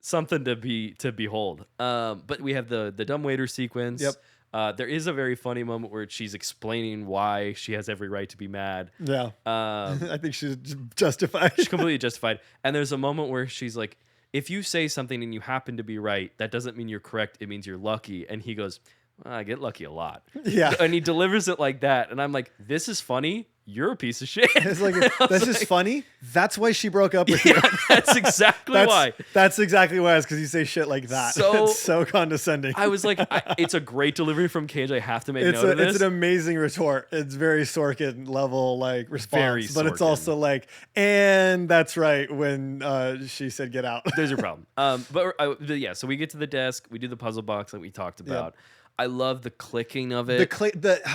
Something to behold. But we have the dumbwaiter sequence. Yep. There is a very funny moment where she's explaining why she has every right to be mad. Yeah. I think she's justified. She's completely justified. And there's a moment where she's like, if you say something and you happen to be right, that doesn't mean you're correct. It means you're lucky. And he goes, well, I get lucky a lot. Yeah. And he delivers it like that. And I'm like, this is funny. You're a piece of shit. It's like, this is funny. That's why she broke up with you. That's exactly why. That's exactly why. It's because you say shit like that. It's so condescending. I was like, it's a great delivery from Cage. I have to make note of this. It's an amazing retort. It's very Sorkin level like response. Very but it's also like, and that's right when she said get out. There's your problem. Yeah, so we get to the desk. We do the puzzle box that we talked about. Yep. I love the clicking of it.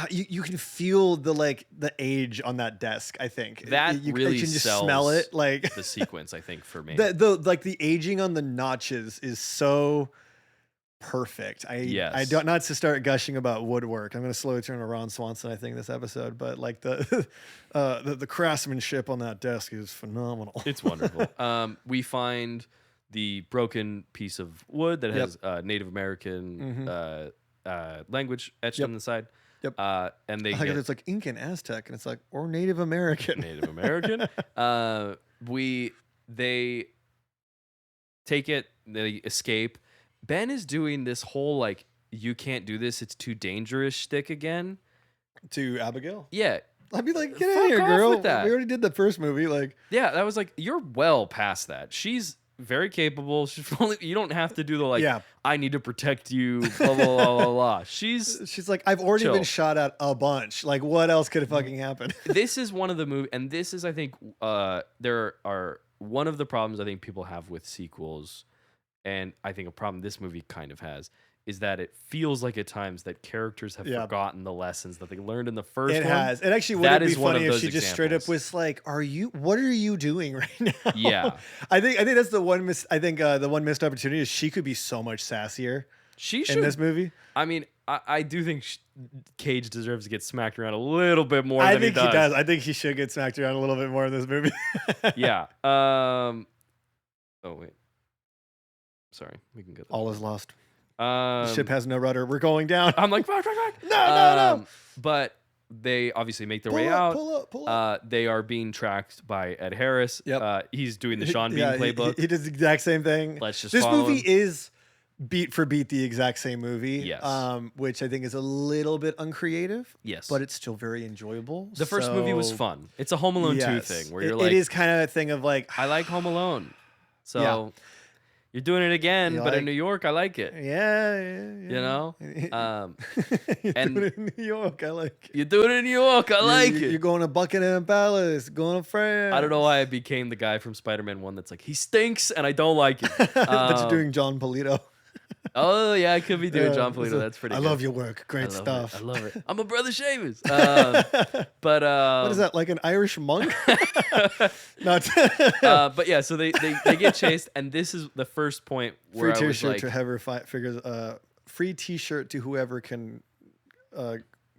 You can feel the age on that desk. I think that you really can just sells smell it. The sequence. I think for me, the aging on the notches is so perfect. I don't, not to start gushing about woodwork. I'm going to slowly turn to Ron Swanson. I think this episode, but like the craftsmanship on that desk is phenomenal. It's wonderful. We find the broken piece of wood that has Native American. Language etched on the side. Yep. And they it's like Incan, Aztec, and it's like, or Native American. Native American. They take it, they escape. Ben is doing this whole like, you can't do this, it's too dangerous shtick again. To Abigail? Yeah. I'd be like, get out of here, girl. We already did the first movie. Like, yeah, that was like, you're well past that. She's very capable. You don't have to do the I need to protect you, blah, blah, blah, blah, blah. She's like, I've already been shot at a bunch. Like, what else could fucking happen? This is one of the movies, and this is, I think, there are one of the problems I think people have with sequels, and I think a problem this movie kind of has, is that it feels like at times that characters have forgotten the lessons that they learned in the first one. It has. It actually would be funny if she just straight up was like, what are you doing right now? Yeah. I think that's the one the one missed opportunity is she could be so much sassier in this movie. I mean, I do think Cage deserves to get smacked around a little bit more than he does. He does. I think he should get smacked around a little bit more in this movie. Yeah. Oh, wait. Sorry. We can get that. All is lost. The ship has no rudder. We're going down. I'm like, fuck. No. But they obviously make their way out. Pull up. They are being tracked by Ed Harris. Yep. He's doing the Sean Bean playbook. He does the exact same thing. This movie is beat for beat the exact same movie. Yes. Which I think is a little bit uncreative. Yes. But it's still very enjoyable. The first movie was fun. It's a Home Alone 2 thing where you're like, it is kind of a thing of like, I like Home Alone. So you're doing it again, but in New York, I like it. Yeah. You know? You're doing it in New York, I like it. You're doing it in New York, I like it. You're going to Buckingham Palace, going to France. I don't know why I became the guy from Spider-Man 1 that's like, he stinks and I don't like it. But you're doing John Polito. Oh, yeah, I could be doing John Polito. That's pretty good. I love your work. Great stuff. I love it. I'm a Brother Shavers. But what is that, like an Irish monk? Not. But yeah, so they get chased, and this is the first point where free I was T-shirt like, to whoever figures. Free T-shirt to whoever can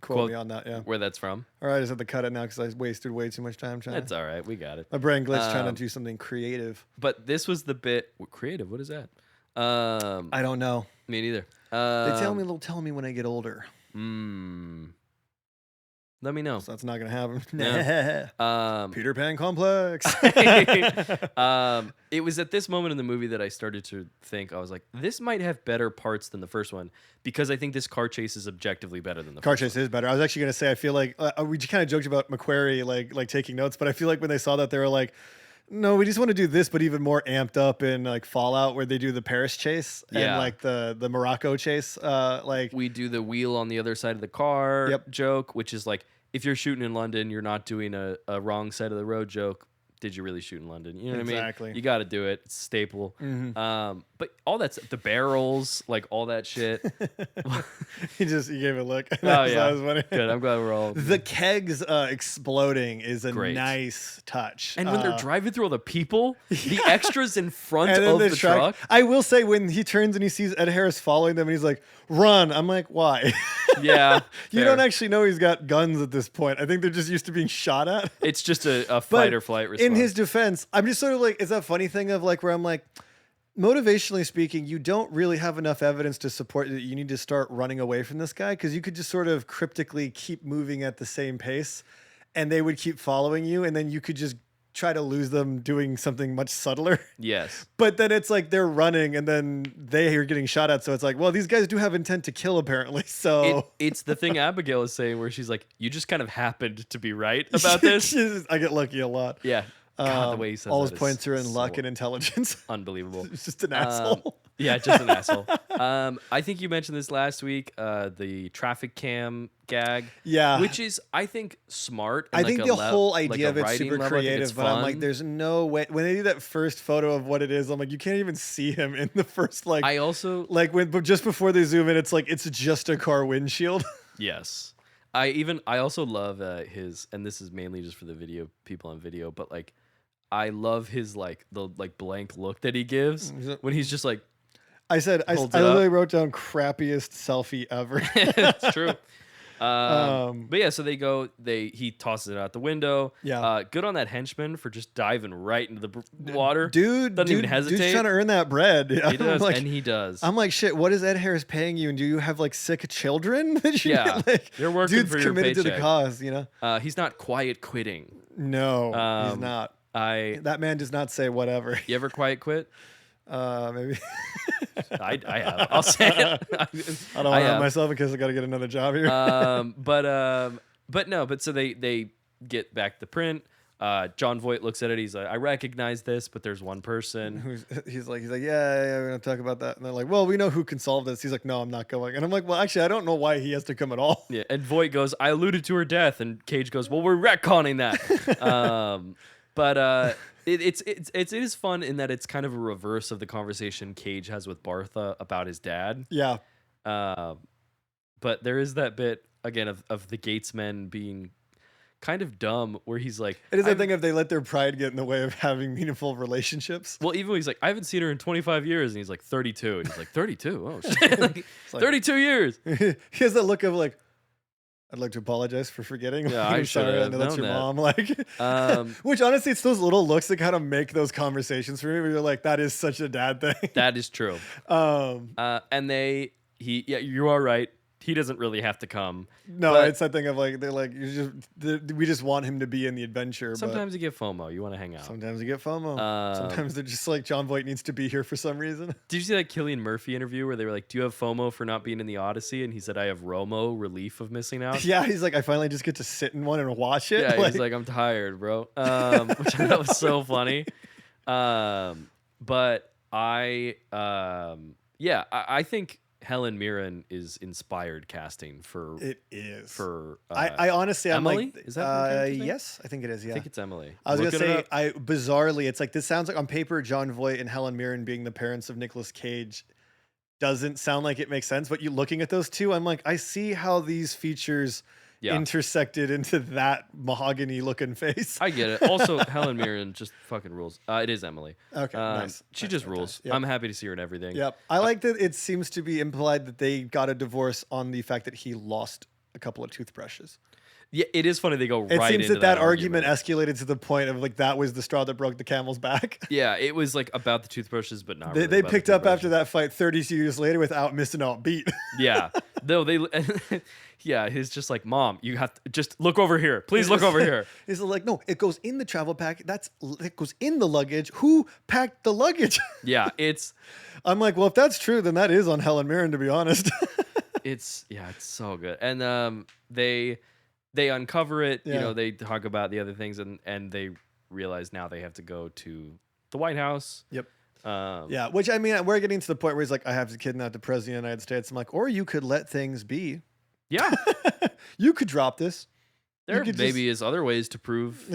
quote me on that. Yeah, where that's from. All right, I just have to cut it now because I wasted way too much time trying. That's all right. We got it. My brain glitched trying to do something creative. But this was the bit. Creative? What is that? I don't know. Me neither. They'll tell me when I get older. Let me know. So that's not gonna happen. Yeah. Peter Pan complex. It was at this moment in the movie that I started to think, I was like, this might have better parts than the first one, because I think this car chase is objectively better than the car first chase one. is better. I was actually gonna say, I feel like we just kind of joked about McQuarrie like taking notes, but I feel like when they saw that, they were like, no, we just want to do this, but even more amped up in like Fallout, where they do the Paris chase and like the Morocco chase. Like we do the wheel on the other side of the car joke, which is like, if you're shooting in London, you're not doing a wrong side of the road joke. Did you really shoot in London? You know what I mean? Exactly. You got to do it. It's a staple. But all that's the barrels, like all that shit. He gave a look. Oh yeah, good. I'm glad we're all. The kegs exploding is a nice touch. And when they're driving through all the people, the extras in front of the truck. I will say, when he turns and he sees Ed Harris following them, and he's like, "Run!" I'm like, "Why?" Yeah, you don't actually know he's got guns at this point. I think they're just used to being shot at. It's just a fight or flight response. In his defense, I'm just sort of like, it's that funny thing of like, where I'm like, motivationally speaking, you don't really have enough evidence to support that you need to start running away from this guy, because you could just sort of cryptically keep moving at the same pace and they would keep following you, and then you could just try to lose them doing something much subtler. Yes. But then it's like they're running and then they are getting shot at. So it's like, well, these guys do have intent to kill apparently. So it's the thing Abigail is saying where she's like, you just kind of happened to be right about this. I get lucky a lot. Yeah. God, the way he says all that his points are in so luck and intelligence. Unbelievable. He's just an asshole. Yeah, just an asshole. I think you mentioned this last week, the traffic cam gag. Yeah. Which is, I think, smart. I think the whole idea of it's writing super level, creative, but I'm like, there's no way. When they do that first photo of what it is, I'm like, you can't even see him in the first, like, I also, but just before they zoom in, it's like, it's just a car windshield. Yes. I also love his, and this is mainly just for the video, people on video, but like, I love his like the like blank look that he gives when he's just like. I literally wrote down crappiest selfie ever. It's true. But yeah, so he tosses it out the window. Yeah. Good on that henchman for just diving right into the water. Dude, doesn't even hesitate. Dude's trying to earn that bread. He does, like, and he does. I'm like, shit, what is Ed Harris paying you? And do you have like sick children? Yeah. Like, you're working dude's for your committed paycheck. to the cause, you know? He's not quiet quitting. No, he's not. That man does not say whatever. You ever quiet quit? Maybe. I have. I'll say it. I don't want to hurt myself in case I got to get another job here. But so they get back the print. Jon Voight looks at it. He's like, I recognize this, but there's one person. He's like, yeah, we're gonna talk about that. And they're like, well, we know who can solve this. He's like, no, I'm not going. And I'm like, well, actually, I don't know why he has to come at all. Yeah. And Voight goes, I alluded to her death, and Cage goes, well, we're retconning that. But it is fun in that it's kind of a reverse of the conversation Cage has with Bartha about his dad. Yeah. But there is that bit again of the Gatesmen being kind of dumb, where he's like, it is a thing if they let their pride get in the way of having meaningful relationships. Well, even when he's like, I haven't seen her in 25 years, and he's like 32, and he's like 32. Oh shit, like, 32 years. He has that look of like, I'd like to apologize for forgetting. Yeah, I'm I sorry. I know that's your mom. Like, which honestly, it's those little looks that kind of make those conversations for me. Where you're like, that is such a dad thing. That is true. And you are right. He doesn't really have to come. No, it's that thing of like, they're like, we just want him to be in the adventure. Sometimes you get FOMO. You want to hang out. Sometimes you get FOMO. Sometimes they're just like, Jon Voight needs to be here for some reason. Did you see that Cillian Murphy interview where they were like, do you have FOMO for not being in the Odyssey? And he said, I have ROMO, relief of missing out. Yeah, he's like, I finally just get to sit in one and watch it. Yeah, he's like, I'm tired, bro. Which I thought was so funny. But I think Helen Mirren is inspired casting for. It is for. I honestly, Emily? I'm like, is that yes, I think it is. Yeah, I think it's Emily. I was gonna say, bizarrely, it's like this sounds like on paper, Jon Voight and Helen Mirren being the parents of Nicolas Cage doesn't sound like it makes sense. But you looking at those two, I'm like, I see how these features intersected into that mahogany looking face. I get it. Also, Helen Mirren just fucking rules. It is Emily. Okay, nice. She just rules. Yep. I'm happy to see her in everything. Yep. I like that it seems to be implied that they got a divorce on the fact that he lost a couple of toothbrushes. Yeah, it is funny they go right into It seems that argument escalated to the point of like that was the straw that broke the camel's back. Yeah, it was like about the toothbrushes, but not really. They picked the up after that fight 32 years later without missing out beat. Yeah. Though yeah, he's just like, Mom, you have to just look over here. Please look over here. He's like, no, it goes in the travel pack. It goes in the luggage. Who packed the luggage? Yeah, I'm like, well, if that's true, then that is on Helen Mirren, to be honest. It's so good. And they uncover it, yeah. They talk about the other things and they realize now they have to go to the White House. Yep. Yeah, which I mean, we're getting to the point where he's like, I have to kidnap the president of the United States. I'm like, or you could let things be. Yeah. You could drop this. There maybe is other ways to prove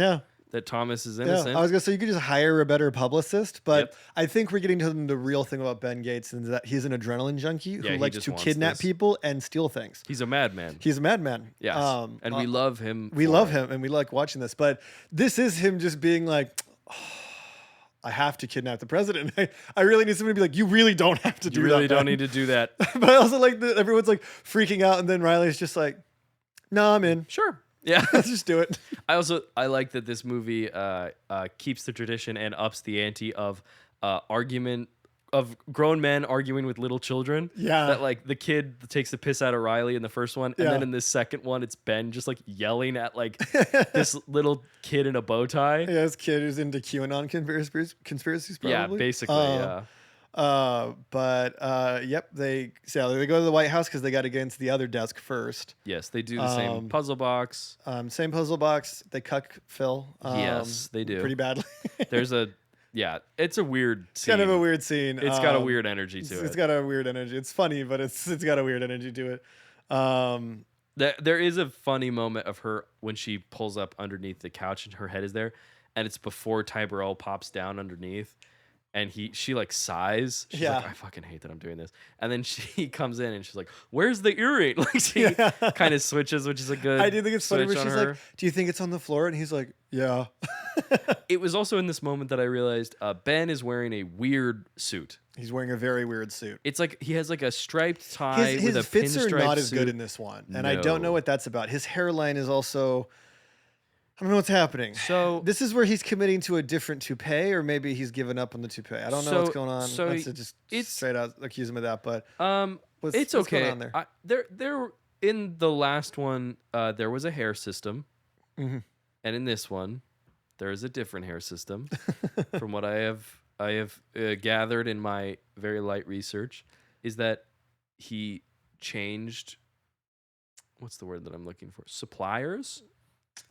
that Thomas is innocent. Yeah, I was going to say, you could just hire a better publicist, but I think we're getting to the real thing about Ben Gates, and that he's an adrenaline junkie who likes to kidnap people and steal things. He's a madman. He's a madman. Yes. And we love him. We love him, and we like watching this, but this is him just being like, I have to kidnap the president. I really need somebody to be like, you really don't have to do that. You really don't need to do that. But I also like that everyone's like freaking out, and then Riley's just like, no, I'm in. Sure. Yeah. Let's just do it. I like that this movie keeps the tradition and ups the ante of argument grown men arguing with little children. Yeah. That like the kid takes the piss out of Riley in the first one, and then in the second one, it's Ben just like yelling at like this little kid in a bow tie. Yeah, this kid who's into QAnon conspiracies probably. Yeah, basically, yeah. Yep, they go to the White House because they got to get into the other desk first. Yes, they do the same puzzle box. Same puzzle box. They cuck Phil. Yes, they do pretty badly. There's a it's a weird scene. It's kind of a weird scene. It's got a weird energy to it. It's got a weird energy. It's funny, but it's got a weird energy to it. There is a funny moment of her when she pulls up underneath the couch and her head is there, and it's before Ty Burrell pops down underneath. And she like sighs. She's like, I fucking hate that I'm doing this. And then she comes in and she's like, "Where's the earring?" Like she kind of switches, which is a good. I do think it's funny where she's her. like, "Do you think it's on the floor?" And he's like, "Yeah." It was also in this moment that I realized Ben is wearing a weird suit. He's wearing a very weird suit. It's like he has like a striped tie with a fits pinstripe are not as suit. good in this one, and I don't know what that's about. His hairline is also. I don't know what's happening. So this is where he's committing to a different toupee, or maybe he's given up on the toupee. I don't know what's going on. So Not to just straight out accuse him of that, but it's what's okay. going on there? There in the last one, there was a hair system, mm-hmm. and in this one, there is a different hair system. From what I have gathered in my very light research, is that he changed. What's the word that I'm looking for? Suppliers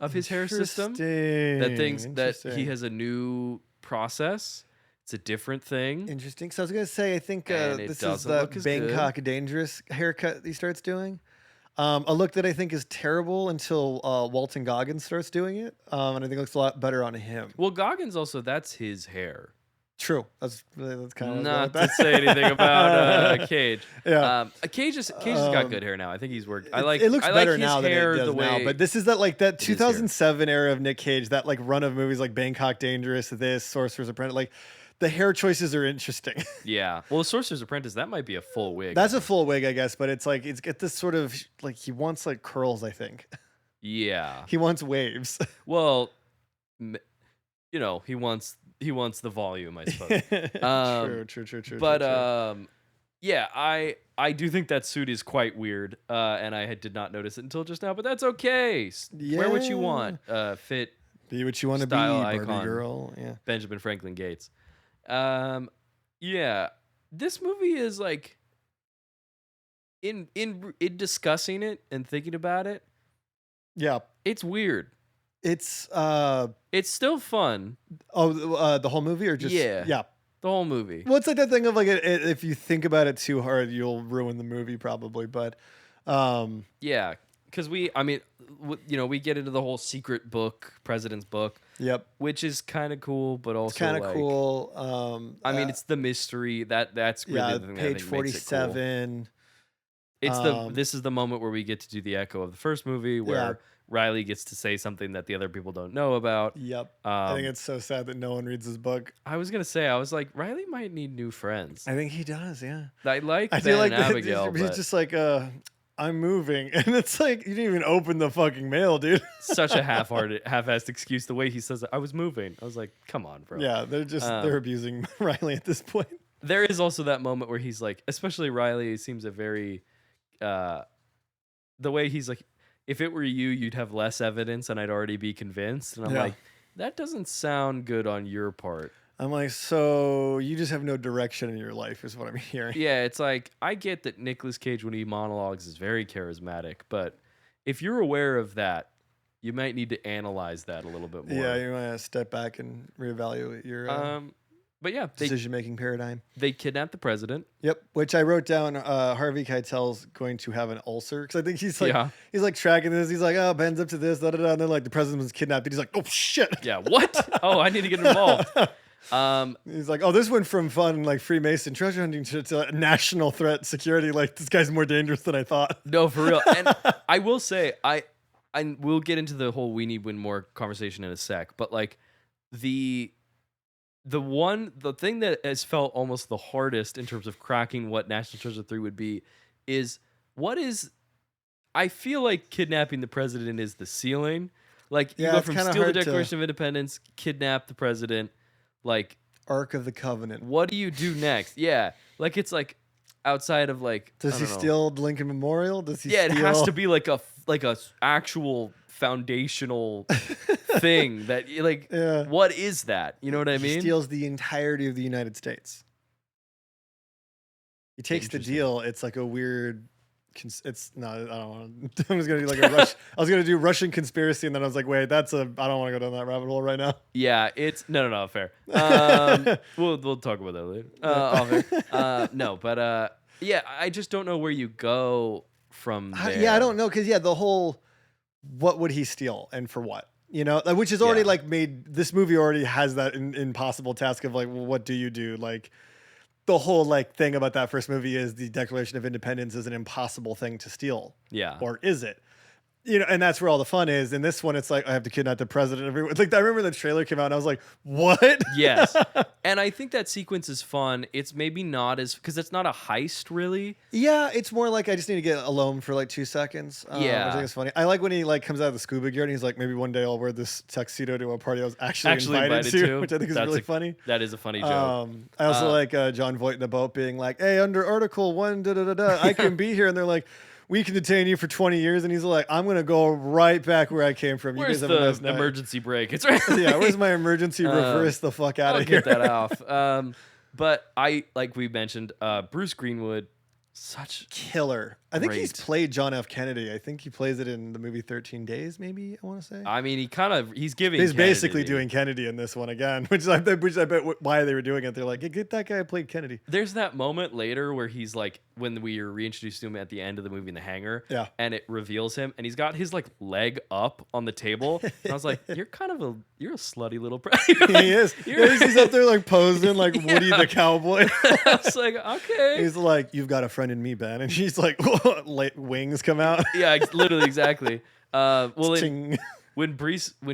of his hair system. That he has a new process. It's a different thing. Interesting. So I was gonna say, I think this is the Bangkok Dangerous haircut he starts doing. A look that I think is terrible until Walton Goggins starts doing it, and I think it looks a lot better on him. Well, Goggins also, that's his hair. True. That's kind of not to say anything about Cage. Yeah, Cage has got good hair now. I think he's worked. It looks better now than it does now. But this is that 2007 era of Nic Cage, that like run of movies like Bangkok Dangerous, this Sorcerer's Apprentice. Like the hair choices are interesting. Yeah. Well, Sorcerer's Apprentice, that might be a full wig. That's a full wig, I guess. But it's like it's got this sort of like he wants like curls. I think. Yeah. He wants waves. Well, he wants the volume, I suppose. True. But yeah, I do think that suit is quite weird, and I did not notice it until just now. But that's okay. Yeah. Wear what you want. Fit. Be what you want to be, Barbie icon. Girl. Yeah. Benjamin Franklin Gates. Yeah. This movie is like in discussing it and thinking about it. Yeah. It's weird. It's still fun. Oh, the whole movie, or just yeah, the whole movie. Well, it's like that thing of like if you think about it too hard, you'll ruin the movie probably. But yeah, because we get into the whole secret book, President's Book. Yep, which is kind of cool, but also kind of cool. I mean, it's the mystery that's really the thing. Page 47. This is the moment where we get to do the echo of the first movie where Riley gets to say something that the other people don't know about. Yep. I think it's so sad that no one reads his book. I was like, Riley might need new friends. I think he does, yeah. I feel like Abigail. He's just like, I'm moving. And it's like, you didn't even open the fucking mail, dude. Such a half-assed excuse. The way he says it, I was moving. I was like, come on, bro. Yeah, they're abusing Riley at this point. There is also that moment where he's like, especially Riley seems a very, the way he's like, if it were you, you'd have less evidence and I'd already be convinced. And I'm like, that doesn't sound good on your part. I'm like, so you just have no direction in your life is what I'm hearing. Yeah, it's like, I get that Nicolas Cage, when he monologues, is very charismatic. But if you're aware of that, you might need to analyze that a little bit more. Yeah, you want to step back and reevaluate your but yeah, decision-making paradigm. They kidnap the president. Yep, which I wrote down. Harvey Keitel's going to have an ulcer because I think he's like tracking this. He's like, oh, Ben's up to this, and then like the president was kidnapped, and he's like, oh shit. Yeah, what? Oh, I need to get involved. He's like, oh, this went from fun like Freemason treasure hunting to national threat security. Like this guy's more dangerous than I thought. No, for real. And I will say, I will get into the whole "we need win more" conversation in a sec, but like the thing that has felt almost the hardest in terms of cracking what National Treasure 3 would be is I feel like kidnapping the president is the ceiling. Like you go from steal the Declaration of Independence, kidnap the president, like Ark of the Covenant. What do you do next? Yeah, like it's like outside of like. Does he steal Lincoln Memorial? Does he? Yeah, steal... it has to be like a actual foundational thing that like. Yeah. What is that? You know what I mean? He steals the entirety of the United States. He takes the deal. It's like a weird. It's no, I don't want to. I was gonna do like a Rush. I was gonna do Russian conspiracy, and then I was like, wait, I don't want to go down that rabbit hole right now. Yeah, it's no, fair. We'll talk about that later. No, but yeah, I just don't know where you go from there. Yeah, I don't know because the whole what would he steal and for what? You know, which is already like made this movie already has that impossible task of like, well, what do you do? Like. The whole like thing about that first movie is the Declaration of Independence is an impossible thing to steal. Yeah. Or is it? You know, and that's where all the fun is. In this one, it's like I have to kidnap the president. Like I remember the trailer came out, and I was like, "What?" Yes, and I think that sequence is fun. It's maybe not as because it's not a heist, really. Yeah, it's more like I just need to get alone for like 2 seconds. Yeah, I think it's funny. I like when he like comes out of the scuba gear and he's like, maybe one day I'll wear this tuxedo to a party I was actually invited to, which I think is really funny. That is a funny joke. I also like John Voight in the boat being like, "Hey, under Article 1, I can be here," and they're like. We can detain you for 20 years. And he's like, I'm going to go right back where I came from. You where's guys have a nice the emergency brake? It's right. Yeah, where's my emergency reverse the fuck out of here? Get that off. But like we mentioned, Bruce Greenwood, such killer. I think he's played John F. Kennedy. I think he plays it in the movie 13 Days, maybe, I want to say. I mean, he's giving He's basically doing Kennedy in this one again, which I bet why they were doing it. They're like, hey, get that guy who played Kennedy. There's that moment later where he's like, when we are reintroduced to him at the end of the movie in the hangar, and it reveals him, and he's got his like leg up on the table. And I was like, you're a slutty little he is. He's up there like posing like Woody the cowboy. I was like, okay. He's like, you've got a friend in me, Ben. And she's like, wings come out. Yeah, literally, exactly. When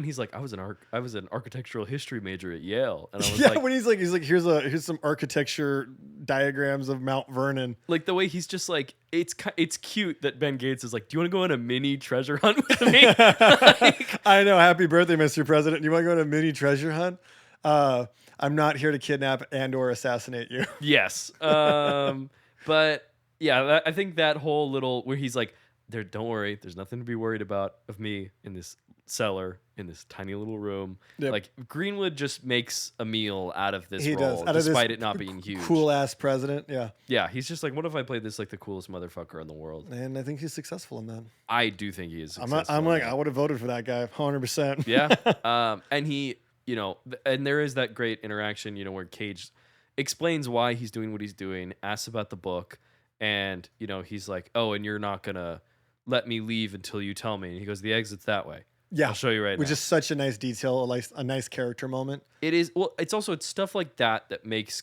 he's like, I was an architectural history major at Yale, and I was like, when he's like, here's some architecture diagrams of Mount Vernon. Like the way he's just like, it's cute that Ben Gates is like, do you want to go on a mini treasure hunt with me? I know. Happy birthday, Mr. President. You want to go on a mini treasure hunt? I'm not here to kidnap and or assassinate you. Yes. But yeah, I think that whole little where he's like, don't worry, there's nothing to be worried about of me in this cellar in this tiny little room. Yep. Like Greenwood just makes a meal out of this role, despite it not being huge. Cool ass president, yeah. Yeah, he's just like, what if I played this like the coolest motherfucker in the world? And I think he's successful in that. I do think he is successful. I'm like, I would have voted for that guy 100%. Yeah. And he, and there is that great interaction, where Cage explains why he's doing what he's doing, asks about the book, and he's like, oh, and you're not gonna let me leave until you tell me. And he goes, the exit's that way. Yeah, I'll show you right now. Which is such a nice detail, a nice character moment. It is. Well, it's stuff like that makes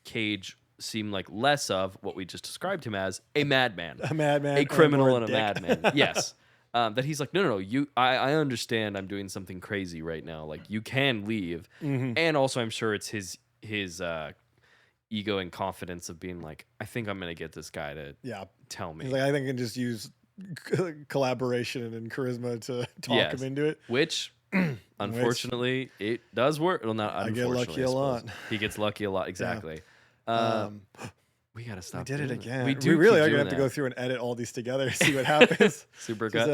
Cage seem like less of what we just described him as, a madman. A madman. A criminal and a madman. Yes. That he's like, no, I understand I'm doing something crazy right now. Like, you can leave. Mm-hmm. And also, I'm sure it's his ego and confidence of being like, I think I'm going to get this guy to tell me. He's like, I think I can just use collaboration and charisma to talk him into it, which unfortunately it does work. Well, not unfortunately, I get lucky a lot. He gets lucky a lot, exactly. We gotta stop. We did it again. We really are gonna have to go through and edit all these together, see what happens. Super good.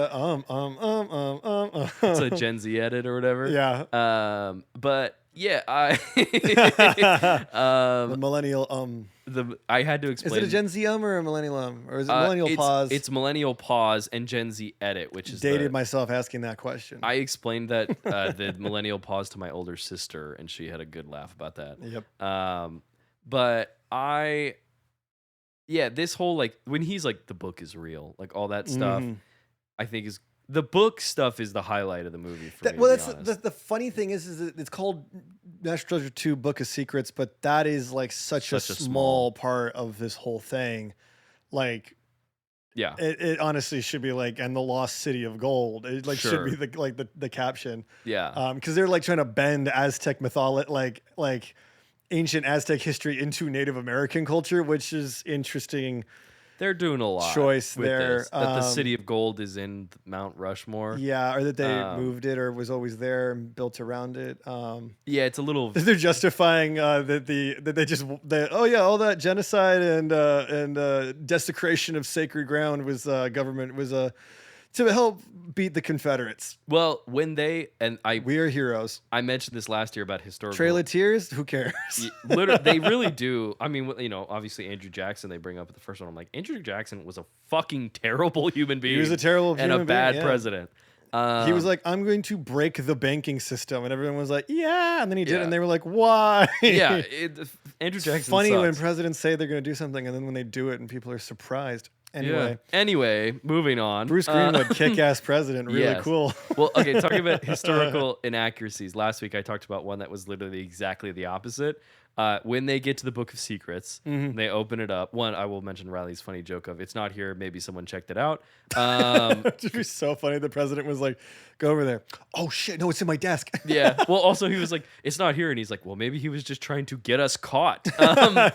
It's a Gen Z edit or whatever. Yeah. But yeah, the millennial I had to explain. Is it a Gen Z or a millennial or is it millennial pause? It's millennial pause and Gen Z edit, which is dated myself asking that question. I explained that the millennial pause to my older sister, and she had a good laugh about that. Yep. But this whole like when he's like the book is real, like all that stuff, I think is. The book stuff is the highlight of the movie for me. Well, that's the funny thing is it's called National Treasure 2 Book of Secrets, but that is like such a small part of this whole thing. Like, yeah, it honestly should be like, and the Lost City of Gold. It like should be the caption. Yeah. Because they're like trying to bend Aztec mythology, like ancient Aztec history into Native American culture, which is interesting. They're doing a lot choice with there. this, that the city of gold is in Mount Rushmore. Yeah, or that they moved it or was always there and built around it. Yeah, it's a little. They're justifying that all that genocide and desecration of sacred ground was government was to help beat the Confederates. Well, when we are heroes. I mentioned this last year about historical Trail of Tears. Who cares? Literally, they really do. I mean, obviously Andrew Jackson. They bring up at the first one. I'm like, Andrew Jackson was a fucking terrible human being. He was a terrible and human a bad being, president. He was like, I'm going to break the banking system, and everyone was like, yeah, and then he did, and they were like, why? Yeah, Andrew Jackson. Funny sucks. when presidents say they're going to do something, and then when they do it, and people are surprised. Anyway, moving on. Bruce Greenwood, kick-ass president, really cool. Well, okay, talking about historical inaccuracies. Last week I talked about one that was literally exactly the opposite. When they get to the Book of Secrets, they open it up. One, I will mention Riley's funny joke of, it's not here, maybe someone checked it out. It'd be so funny. The president was like, go over there. Oh, shit, no, it's in my desk. Yeah. Well, also, he was like, it's not here. And he's like, well, maybe he was just trying to get us caught.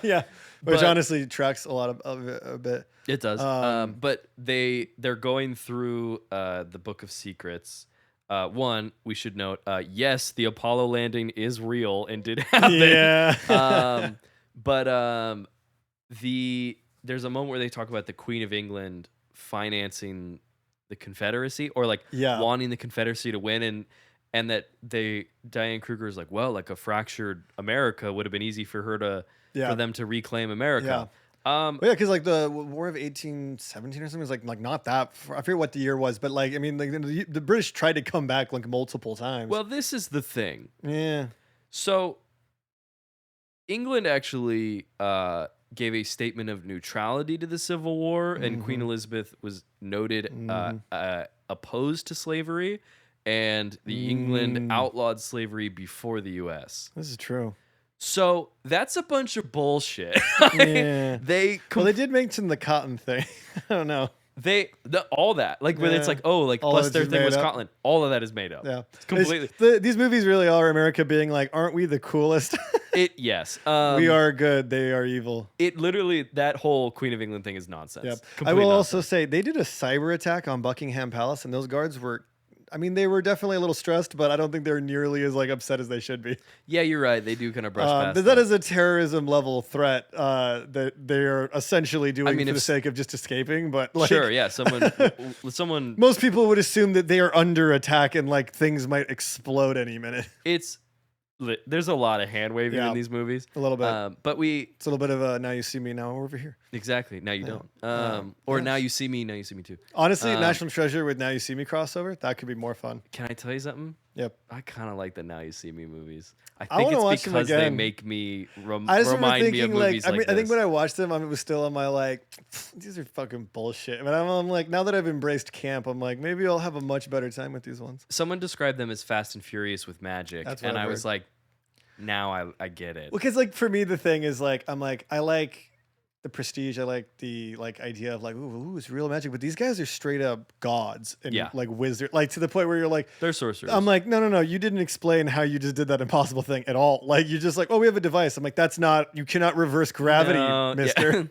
Yeah. Which honestly tracks a lot of it a bit. It does. But they're going through the Book of Secrets. One, we should note, yes, the Apollo landing is real and did happen. Yeah. But there's a moment where they talk about the Queen of England financing the Confederacy, or like wanting the Confederacy to win, and that Diane Kruger is like, well, like a fractured America would have been easy for her to for them to reclaim America. Because like the War of 1817 or something was like not that far. I forget what the year was, but like I mean, like the British tried to come back like multiple times. Well, this is the thing. Yeah. So England actually gave a statement of neutrality to the Civil War, and Queen Elizabeth was noted opposed to slavery, and the England outlawed slavery before the U.S. This is true. So that's a bunch of bullshit. Yeah. They did mention the cotton thing. I don't know. All that, like when it's like, oh, like plus their thing was Scotland. All of that is made up. Yeah, it's completely. These movies really are America being like, aren't we the coolest? Yes. We are good. They are evil. It literally, that whole Queen of England thing is nonsense. Yep. Complete I will nonsense. also say they did a cyber attack on Buckingham Palace, and those guards were. I mean, they were definitely a little stressed, but I don't think they're nearly as like upset as they should be. Yeah, you're right. They do kind of brush past that is a terrorism level threat that they are essentially doing for the sake of just escaping. But like, sure, yeah, someone. Most people would assume that they are under attack and like things might explode any minute. There's a lot of hand waving in these movies. A little bit. But it's a little bit of a now you see me, now we're over here. Exactly. Now you don't. Or now you see me, now you see me too. Honestly, National Treasure with Now You See Me crossover, that could be more fun. Can I tell you something? Yep. I kind of like the Now You See Me movies. I think it's because they make me remind me of movies like this. I think when I watched them, it was still on my like, these are fucking bullshit. But I'm like, now that I've embraced camp, I'm like, maybe I'll have a much better time with these ones. Someone described them as Fast and Furious with magic. That's what and I was like, now I get it. Because like for me, the thing is like, I'm like, I like the prestige. I like the like idea of like, ooh, it's real magic. But these guys are straight up gods and like wizards, like to the point where you're like, they're sorcerers. I'm like, no, you didn't explain how you just did that impossible thing at all. Like you're just like, oh, we have a device. I'm like, that's not, you cannot reverse gravity, mister.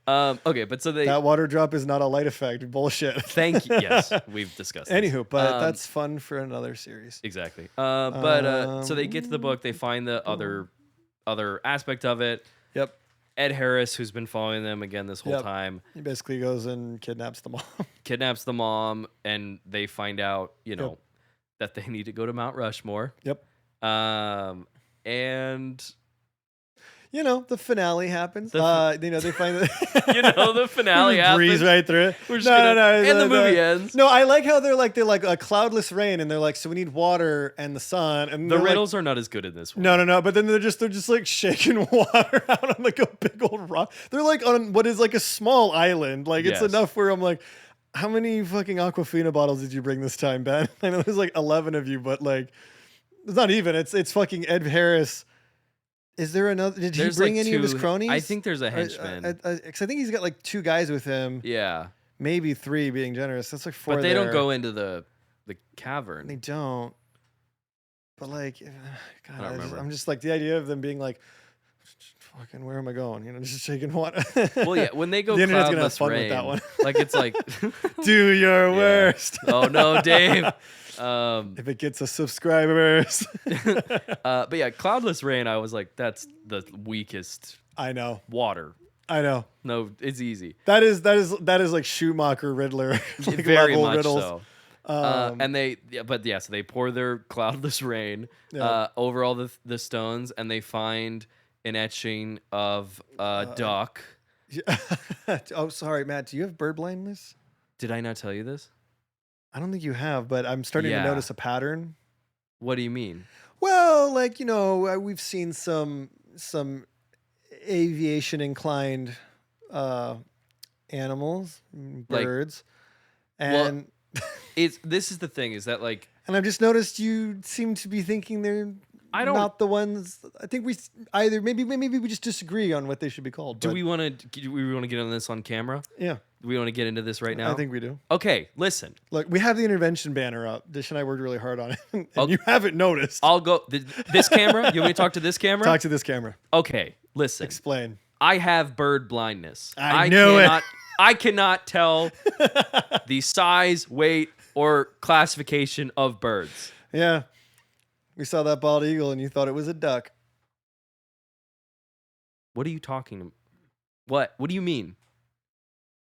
Yeah. Okay, but so that water drop is not a light effect. Bullshit. Thank you. Yes, we've discussed this. Anywho, but that's fun for another series. Exactly. But so they get to the book, they find the other aspect of it. Yep. Ed Harris, who's been following them again this whole time. He basically goes and kidnaps the mom. And they find out, that they need to go to Mount Rushmore. Yep. And the finale happens. They find the finale happens. Breeze right through it. And the movie ends. No, I like how they're like a cloudless rain, and they're like, so we need water and the sun. And the riddles are not as good in this one. No. But then they're just like shaking water out on like a big old rock. They're like on what is like a small island. Like it's enough where I'm like, how many fucking Aquafina bottles did you bring this time, Ben? I know there's like 11 of you, but like, it's not even. It's fucking Ed Harris. Is there another? Did he bring any of his cronies? I think there's a henchman. Because I think he's got like 2 guys with him. Yeah. Maybe 3 being generous. That's like 4 But they don't go into the cavern. They don't. But like, God, I don't remember. I'm just like, the idea of them being like, fucking, where am I going? You know, just shaking water. Well, yeah, when they go the internet's gonna have cloudless fun rain, with that one. like it's like do your worst. Oh no, Dave. If it gets us subscribers. But yeah, cloudless rain. I was like, that's the weakest. I know. Water. I know. No, it's easy. That is like Schumacher Riddler. Like very much riddles. so. And so they pour their cloudless rain Yeah. over all the stones, and they find an etching of a duck. Oh, sorry, Matt. Do you have bird blindness? Did I not tell you this? I don't think you have, but I'm starting to notice a pattern. What do you mean? Well, like, you know, we've seen some aviation inclined animals, birds, and this is the thing, is that like, and I've just noticed you seem to be thinking they're not the ones. I think maybe we just disagree on what they should be called. Do we want to get on this on camera? Yeah. Do we want to get into this right now? I think we do. Okay, listen. Look, we have the intervention banner up. Dish and I worked really hard on it, and you haven't noticed. I'll go this camera. You want me to talk to this camera? Talk to this camera. Okay, listen. Explain. I have bird blindness. I knew it. I cannot tell the size, weight, or classification of birds. Yeah. We saw that bald eagle and you thought it was a duck. What are you talking about? What? What do you mean?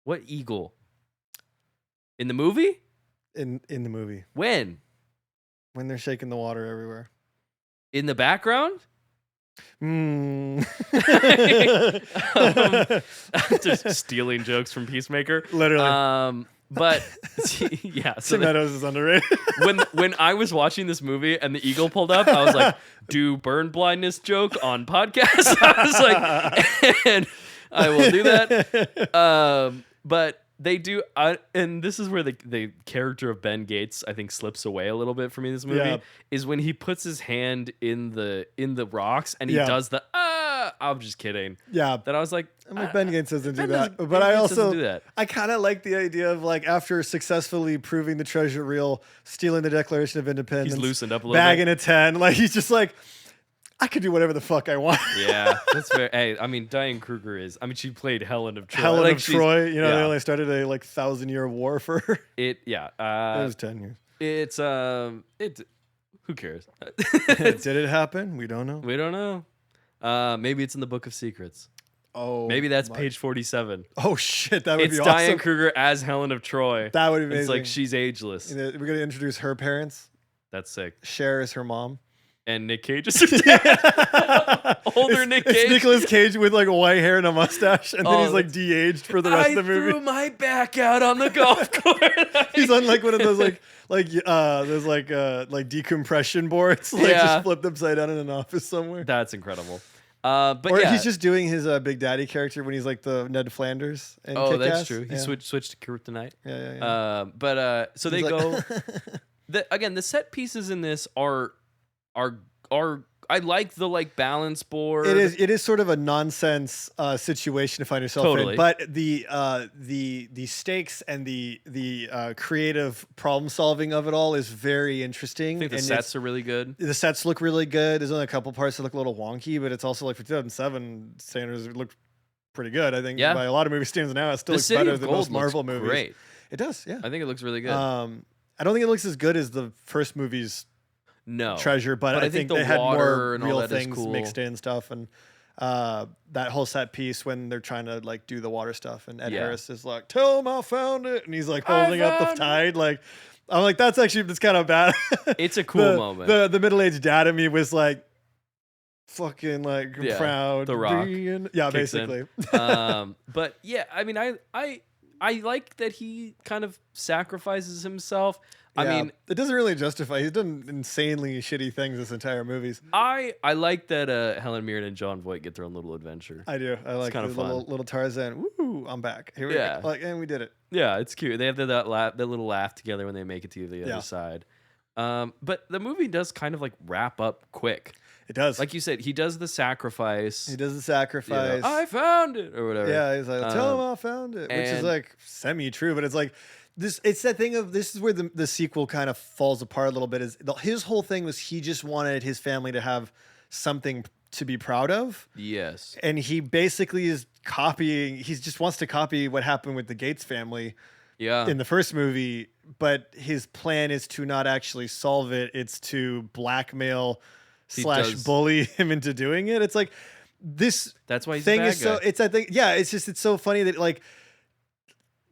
What eagle? In the movie? In the movie. When? When they're shaking the water everywhere. In the background? Just stealing jokes from Peacemaker. Literally. But yeah, so Tim Meadows is underrated. when I was watching this movie and the eagle pulled up, I was like, "Do burn blindness joke on podcast?" I was like, and I will do that. But they do, and this is where the character of Ben Gates, I think, slips away a little bit for me in this movie. Is when he puts his hand in the rocks and he does the I'm just kidding. Yeah, that I was like, Ben Gates doesn't do that. But I kind of like the idea of, like, after successfully proving the treasure reel, stealing the Declaration of Independence, he's loosened up a little bagging bit. a 10, like he's just like, I could do whatever the fuck I want. Yeah, that's fair. Hey, I mean, Diane Kruger she played Helen of Troy. Helen of Troy. You know, they only started a 1,000-year war for her. It. Yeah. It was 10 years. It's who cares? Did it happen? We don't know. We don't know. Maybe it's in the Book of Secrets. Oh, maybe that's page 47. Oh shit, that would be awesome. It's Diane Kruger as Helen of Troy. That would be amazing. It's like she's ageless. We're gonna introduce her parents. That's sick. Cher is her mom. And Nic Cage is her dad. Older Nic Cage. It's Nicolas Cage with like white hair and a mustache, and then he's like de-aged for the rest of the movie. I threw my back out on the golf course. He's on like one of those those decompression boards, just flipped upside down in an office somewhere. That's incredible. He's just doing his Big Daddy character when he's like the Ned Flanders. And that's true. He switched to Kryptonite. Yeah. So they go. The set pieces in this are I like the balance board. It is sort of a nonsense situation to find yourself in, but the stakes and the creative problem solving of it all is very interesting. I think the sets are really good. The sets look really good. There's only a couple parts that look a little wonky, but it's also like for 2007 standards, it looked pretty good. I think by a lot of movie standards now, it still looks better than most Marvel movies. Great. It does, yeah. I think it looks really good. I don't think it looks as good as the first movie's treasure, but I think they had more real things mixed in stuff, and that whole set piece when they're trying to like do the water stuff, and Ed Harris is like, "Tell him I found it," and he's like holding up the tide. Like, I'm like, that's kind of bad. It's a cool moment. The middle-aged dad in me was like, fucking like proud. The Rock. Basically. But yeah, I mean, I like that he kind of sacrifices himself. I mean, it doesn't really justify. He's done insanely shitty things this entire movies. I like that Helen Mirren and Jon Voight get their own little adventure. I do. I like the little Tarzan. Woo! I'm back. Here we go. And we did it. Yeah, it's cute. They have that little laugh together when they make it to the other side. But the movie does kind of like wrap up quick. It does. Like you said, he does the sacrifice. I found it or whatever. Yeah, he's like, tell him I found it, which is like semi-true, but it's like this. It's that thing of this is where the sequel kind of falls apart a little bit. His whole thing was he just wanted his family to have something to be proud of. Yes. And he basically is copying. He just wants to copy what happened with the Gates family. Yeah. In the first movie, but his plan is to not actually solve it. It's to blackmail / bully him into doing it. It's like this. That's why he's thing a bad is so. guy. It's I think yeah. It's so funny that like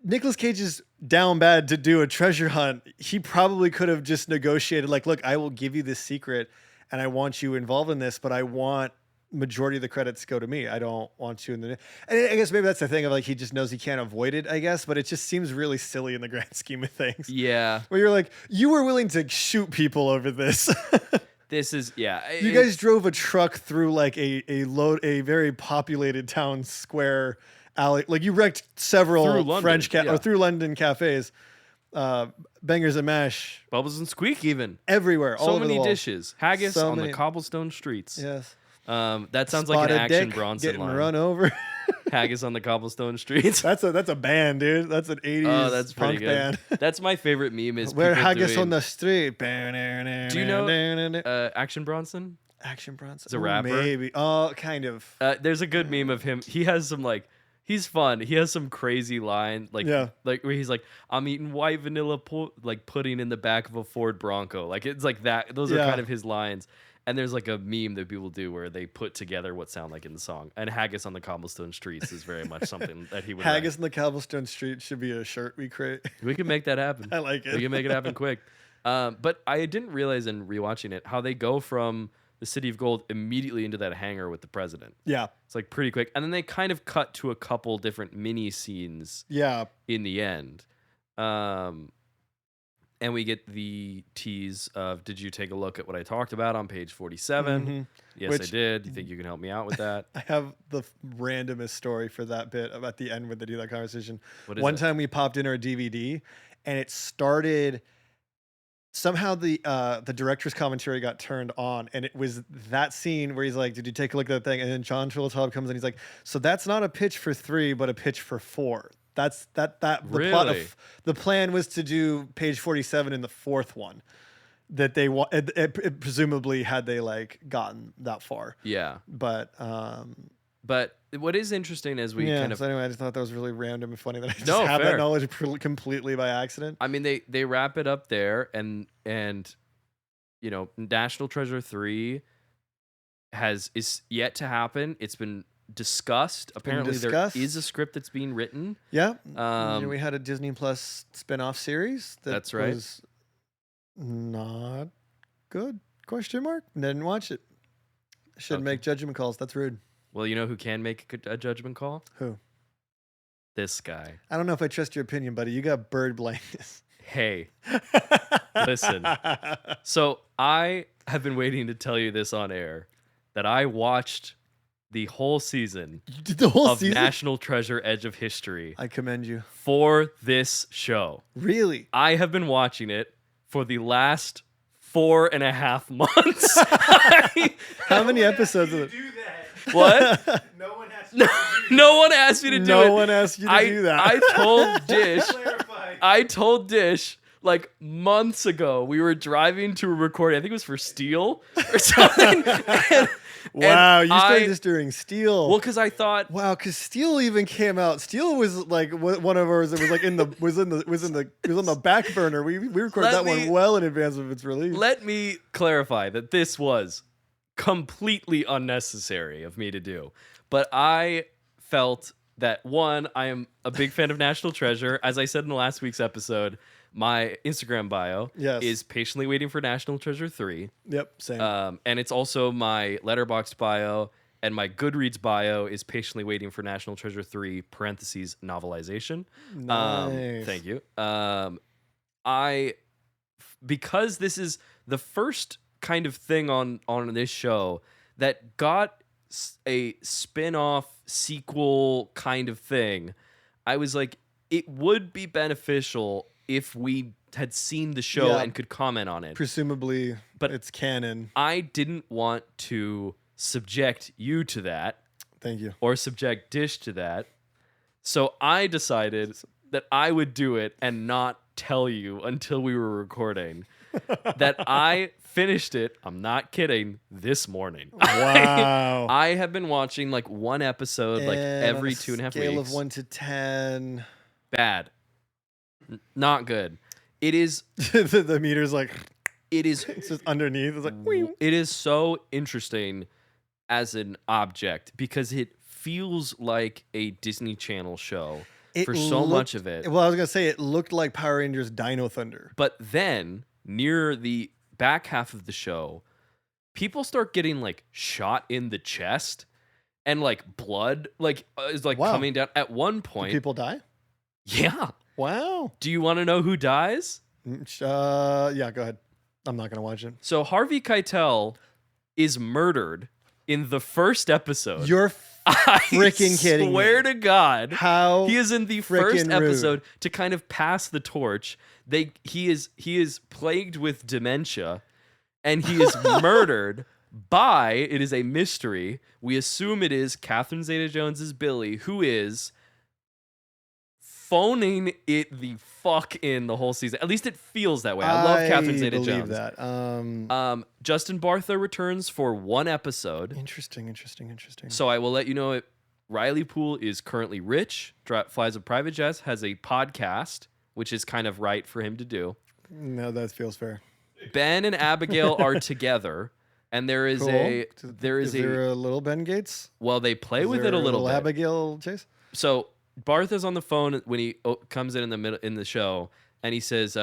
Nicolas Cage is down bad to do a treasure hunt. He probably could have just negotiated like, look, I will give you this secret, and I want you involved in this, but I want majority of the credits go to me. I don't want you in the. And I guess maybe that's the thing of like he just knows he can't avoid it. I guess, but it just seems really silly in the grand scheme of things. Yeah, where you're like, you were willing to shoot people over this. This is You guys drove a truck through like a very populated town square alley. Like you wrecked several French or through London cafes. Bangers and mash, Bubbles and Squeak, even everywhere. So many dishes, haggis on the cobblestone streets. Yes. That sounds like an Action Bronson getting line. Run over. Haggis on the cobblestone streets. That's a band, dude. That's an 80s that's punk pretty band. That's my favorite meme is where haggis on the street. Do you know Action Bronson? Action Bronson. It's a rapper. Maybe. Oh, kind of. There's a good meme of him. He has some like he's fun. He has some crazy line like where he's like, I'm eating white vanilla pudding in the back of a Ford Bronco. Like it's like that. Those are kind of his lines. And there's like a meme that people do where they put together what sound like in the song. And haggis on the cobblestone streets is very much something that he would Haggis on the cobblestone street should be a shirt we create. We can make that happen. I like it. We can make it happen quick. But I didn't realize in rewatching it how they go from the City of Gold immediately into that hangar with the president. Yeah. It's like pretty quick. And then they kind of cut to a couple different mini scenes in the end. And we get the tease of, did you take a look at what I talked about on page 47? Mm-hmm. Yes, I did. You think you can help me out with that? I have the randomest story for that bit about the end when they do that conversation. One time we popped in our DVD and it started, somehow the director's commentary got turned on and it was that scene where he's like, did you take a look at that thing? And then Jon Turteltaub comes in, he's like, so that's not a pitch for 3, but a pitch for 4. That's the really? Plot of the plan was to do page 47 in the 4th one that they presumably had they like gotten that far. Yeah. But what is interesting is we kind of. So anyway, I just thought that was really random and funny that I just have that knowledge completely by accident. I mean, they wrap it up there and you know, National Treasure 3 is yet to happen. It's been discussed. Apparently there is a script that's being written. Yeah. We had a Disney Plus spin-off series that's right. Was not good. ? Didn't watch it. Should make judgment calls. That's rude. Well, you know who can make a judgment call? Who? This guy. I don't know if I trust your opinion, buddy. You got bird blindness. Hey. Listen. So I have been waiting to tell you this on air that I watched the whole season of National Treasure Edge of History. I commend you. For this show. Really? I have been watching it for the last 4.5 months. How many episodes of it? What? No one asked you to do that. No one asked me to do it. No one asked you to do that. I told Dish like months ago, we were driving to a recording. I think it was for Steel or something. Wow, you started this during Steel. Well, because I thought, wow, because Steel even came out. Steel was like one of ours that was like was on the back burner. We recorded that one well in advance of its release. Let me clarify that this was completely unnecessary of me to do, but I felt that one, I am a big fan of National Treasure. As I said in the last week's episode, my Instagram bio is patiently waiting for National Treasure 3. Yep, same. And it's also my letterboxed bio, and my Goodreads bio is patiently waiting for National Treasure 3 (parentheses novelization). Nice. Thank you. Because this is the first kind of thing on this show that got a spin-off sequel kind of thing, I was like, it would be beneficial if we had seen the show and could comment on it. Presumably, but it's canon. I didn't want to subject you to that. Thank you. Or subject Dish to that. So I decided that I would do it and not tell you until we were recording. that I finished it. I'm not kidding. This morning. Wow. I have been watching like one episode like every 2.5 weeks. Scale of 1 to 10. Bad. Not good. It is. The meter's like. It is. It's just underneath. It's like. It is so interesting as an object because it feels like a Disney Channel show for so much of it. Well, I was gonna say it looked like Power Rangers Dino Thunder. But then near the back half of the show, people start getting like shot in the chest and like blood is like coming down. At one point, do people die? Yeah. Wow. Do you want to know who dies? Yeah, go ahead. I'm not gonna watch it. So Harvey Keitel is murdered in the first episode. You're freaking kidding me. I swear to God. How he is in the first episode rude. to kind of pass the torch. He is plagued with dementia, and he is murdered by, it is a mystery. We assume it is Catherine Zeta-Jones's Billy, who is phoning it the fuck in the whole season. At least it feels that way. I love Catherine Zeta-Jones. That. Justin Bartha returns for one episode. Interesting. So I will let you know it. Riley Poole is currently rich, flies a private jet, has a podcast, which is kind of right for him to do. No, that feels fair. Ben and Abigail are together, and there is is there a little Ben Gates? Well, they play with it a little bit. Abigail Chase. So Bartha's on the phone when he comes in the middle in the show, and he says,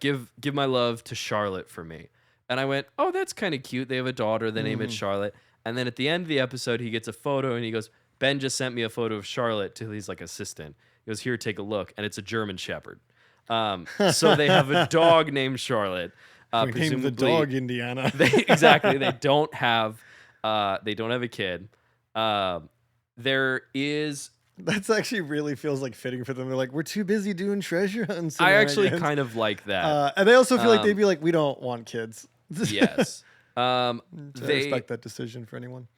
"Give my love to Charlotte for me." And I went, "Oh, that's kind of cute. They have a daughter. They name it Charlotte." And then at the end of the episode, he gets a photo, and he goes, "Ben just sent me a photo of Charlotte to his like assistant." He goes, "Here, take a look," and it's a German Shepherd. So they have a dog named Charlotte. We named the dog Indiana. Exactly. They don't have a kid. There is. That's actually really feels like fitting for them. They're like, we're too busy doing treasure hunts. I actually kind of like that. And they also feel like they'd be like, we don't want kids. Yes. I respect that decision for anyone.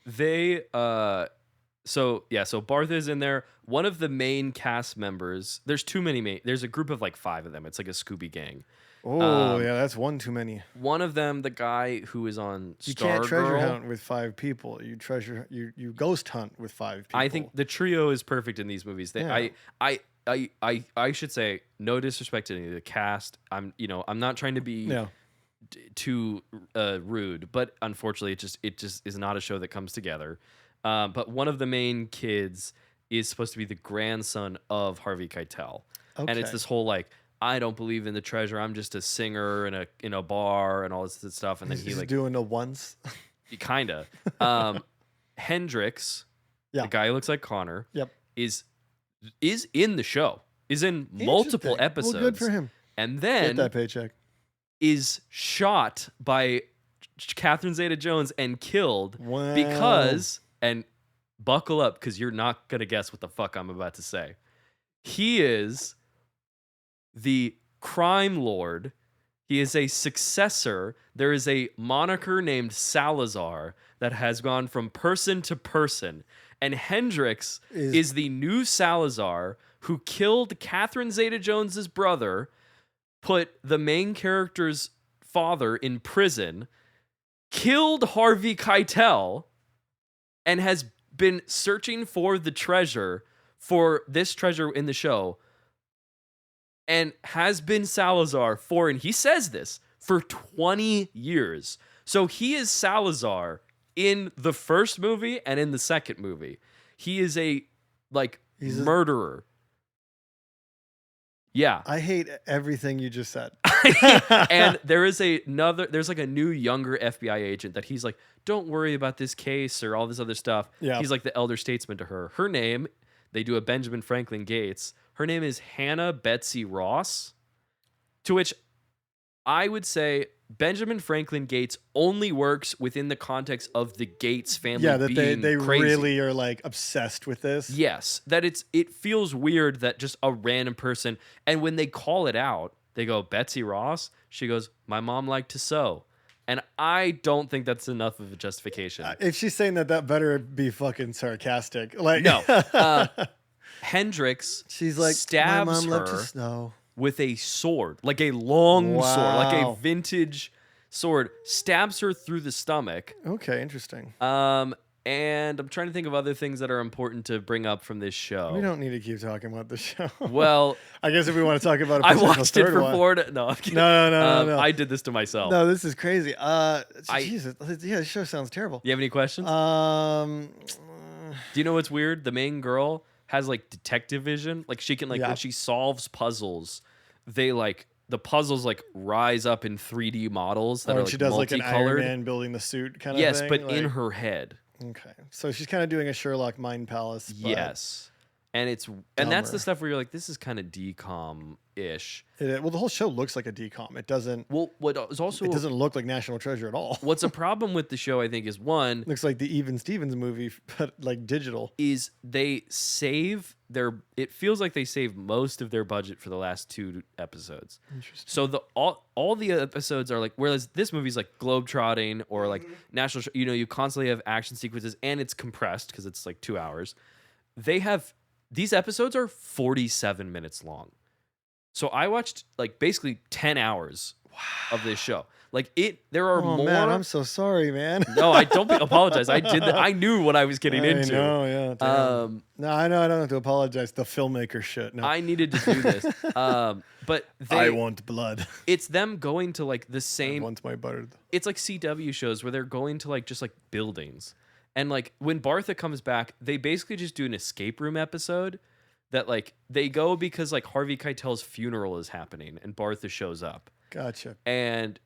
So Bartha's in there. One of the main cast members, there's a group of like 5 of them. It's like a Scooby gang. Oh, yeah, that's one too many. One of them, the guy who is on You Stargirl. can't treasure hunt with 5 people. You ghost hunt with 5 people. I think the trio is perfect in these movies. I should say, no disrespect to any of the cast. I'm not trying to be too rude, but unfortunately it just is not a show that comes together. But one of the main kids is supposed to be the grandson of Harvey Keitel. Okay. And it's this whole like, I don't believe in the treasure. I'm just a singer in a bar and all this stuff. And then he's like doing a once. Kinda. Hendrix, the guy who looks like Connor, is in the show. Is in multiple episodes. Well, good for him. And then get that paycheck. Is shot by Catherine Zeta-Jones and killed because, and buckle up because you're not gonna guess what the fuck I'm about to say. He is the crime lord. He is a successor. There is a moniker named Salazar that has gone from person to person. And Hendrix is the new Salazar who killed Catherine Zeta-Jones's brother, put the main character's father in prison, killed Harvey Keitel, and has been searching for the treasure, for this treasure in the show, and has been Salazar and he says this, for 20 years. So he is Salazar in the first movie and in the second movie. He is he's murderer. Yeah. I hate everything you just said. And there's like a new younger FBI agent that he's like, don't worry about this case or all this other stuff. Yeah. He's like the elder statesman to her. Her name, they do a Benjamin Franklin Gates. Her name is Hannah Betsy Ross, to which I would say Benjamin Franklin Gates only works within the context of the Gates family. Yeah, that they crazy. Really are like obsessed with this. Yes, that it feels weird that just a random person, and when they call it out, they go, Betsy Ross? She goes, my mom liked to sew. And I don't think that's enough of a justification. If she's saying that better be fucking sarcastic. Like no. Hendrix, she's like, stabs my mom her. loved to snow. with a sword, like a long sword, like a Wow. vintage sword, stabs her through the stomach. Okay, interesting. And I'm trying to think of other things that are important to bring up from this show. We don't need to keep talking about the show. Well, I guess if we want to talk about a I potential watched it third for one. 4 No, I'm kidding. No. I did this to myself. No, this is crazy. Jesus, yeah, this show sounds terrible. You have any questions? Do you know what's weird? The main girl has like detective vision. Like she can when she solves puzzles, they like the puzzles like rise up in 3D models that are like she does like an Iron multicolored. Man building the suit kind of thing. Yes, but in her head. Okay, so she's kind of doing a Sherlock Mind Palace. Yes, and that's the stuff where you're like, this is kind of decom-ish. Well, the whole show looks like a decom. It doesn't. Well, what is also it doesn't look like National Treasure at all. What's a problem with the show, I think, is one looks like the Even Stevens movie, but like digital. Is they save their? It feels like they save most of their budget for the last 2 episodes. Interesting. So all the episodes are like, whereas this movie's like globetrotting or like national. You constantly have action sequences, and it's compressed because it's like 2 hours. These episodes are 47 minutes long. So I watched like basically 10 hours of this show. Like there are more. Man, I'm so sorry, man. No, I don't apologize. I did that. I knew what I was getting into. No, yeah. No, I know. I don't have to apologize. The filmmaker shit. No. I needed to do this. But I want blood. It's them going to like the same. I want my butter. It's like CW shows where they're going to like just like buildings, and like when Bartha comes back, they basically just do an escape room episode. That like they go because like Harvey Keitel's funeral is happening and Bartha shows up. Gotcha. And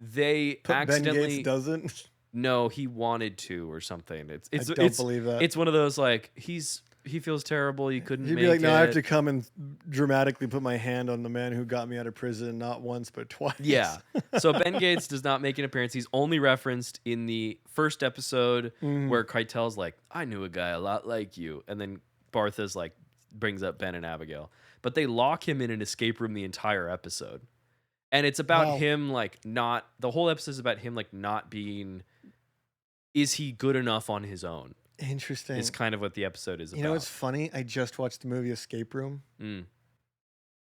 they but accidentally Ben Gates doesn't. No, he wanted to or something. I don't believe that. It's one of those like he feels terrible. He couldn't. He'd be like, no, I have to come and dramatically put my hand on the man who got me out of prison, not once but twice. Yeah. So Ben Gates does not make an appearance. He's only referenced in the first episode where Keitel's like, I knew a guy a lot like you, and then Bartha's like. Brings up Ben and Abigail, but they lock him in an escape room the entire episode, and it's about him like not. The whole episode is about him like not being. Is he good enough on his own? Interesting. Is kind of what the episode is about. You know what's funny? I just watched the movie Escape Room.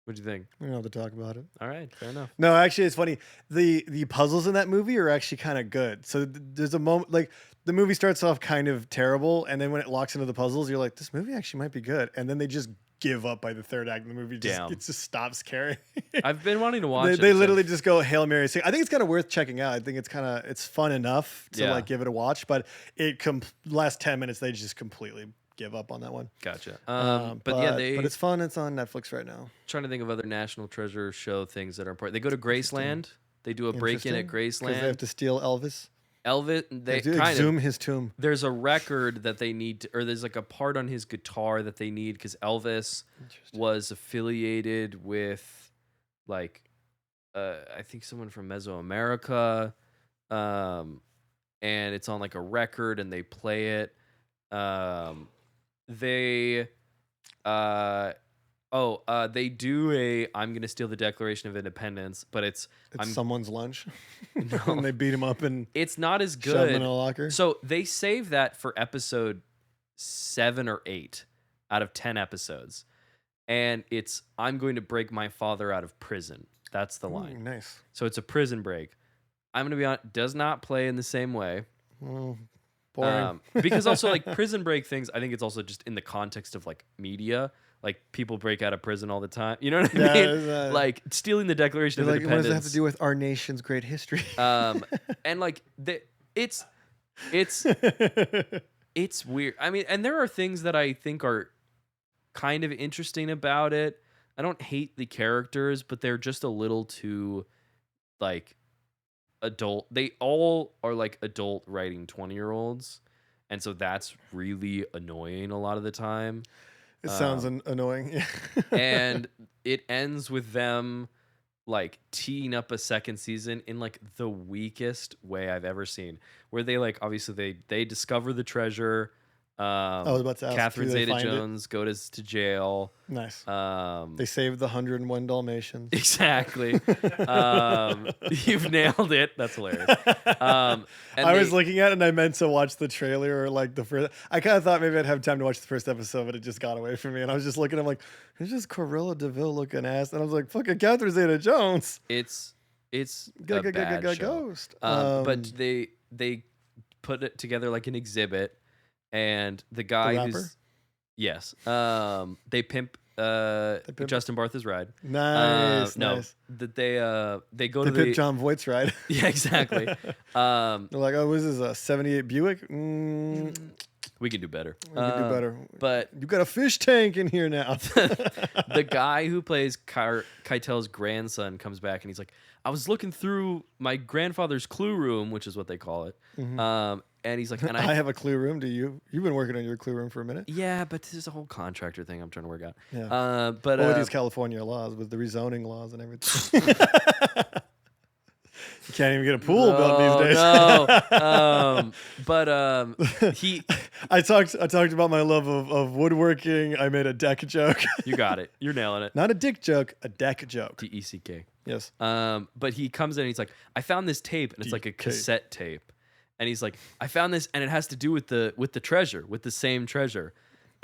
What'd you think? We don't have to talk about it. All right, fair enough. No, actually, it's funny. The puzzles in that movie are actually kind of good. So there's a moment like the movie starts off kind of terrible, and then when it locks into the puzzles, you're like, this movie actually might be good. And then they just give up by the third act of the movie. It just stops caring. I've been wanting to watch it. They literally just go Hail Mary. I think it's kind of worth checking out. I think it's fun enough to like give it a watch, but last 10 minutes they just completely give up on that one. Gotcha. But it's fun. It's on Netflix right now. Trying to think of other National Treasure show things that are important. They go to Graceland. They do a break-in at Graceland. Because they have to steal Elvis. They kind of exhume his tomb. There's a record that they need to, or there's like a part on his guitar that they need because Elvis was affiliated with like I think someone from Mesoamerica, and it's on like a record and they play it. They do a I'm gonna steal the Declaration of Independence, but it's someone's lunch. No. And they beat him up and it's not as good. Shove him in a locker. So they save that for episode 7 or 8 out of 10 episodes, and it's I'm going to break my father out of prison. That's the line. Nice. So it's a prison break. I'm gonna be honest, does not play in the same way. Boring. Because also like prison break things, I think it's also just in the context of like media. Like people break out of prison all the time. You know what I mean? Like stealing the Declaration of Independence. What does that have to do with our nation's great history? And like it's weird. I mean, and there are things that I think are kind of interesting about it. I don't hate the characters, but they're just a little too like adult. They all are like adult writing 20-year-olds, and so that's really annoying a lot of the time. It sounds annoying. And it ends with them like teeing up a second season in like the weakest way I've ever seen, where they like obviously they discover the treasure, I was about to ask, Catherine Zeta-Jones goes to jail. Nice. They saved the 101 Dalmatians. Exactly. You've nailed it. That's hilarious. I was looking at it and I meant to watch the trailer or like the first. I kind of thought maybe I'd have time to watch the first episode, but it just got away from me. And I was just looking. I'm like, it's just Cruella DeVille looking ass, and I was like, fucking Catherine Zeta-Jones. It's a bad show. Ghost. But they put it together like an exhibit. And the guy who's they pimp Justin Bartha's ride. Nice. No, that they go to pimp John Voight's ride. Yeah, exactly. They're like, oh, what is this, a 78 Buick? We can do better. We can do better. But you got a fish tank in here now. The guy who plays Keitel's grandson comes back and he's like, I was looking through my grandfather's clue room, which is what they call it. Mm-hmm. And he's like, and I have a clue room. Do you? You've been working on your clue room for a minute. Yeah, but this is a whole contractor thing I'm trying to work out. Yeah. But with these California laws, with the rezoning laws and everything. You can't even get a pool built these days. No. But he. I talked about my love of woodworking. I made a deck joke. You got it. You're nailing it. Not a dick joke, a deck joke. DECK. Yes. But he comes in and he's like, I found this tape, and it's like a cassette tape. And he's like, I found this, and it has to do with the treasure, with the same treasure.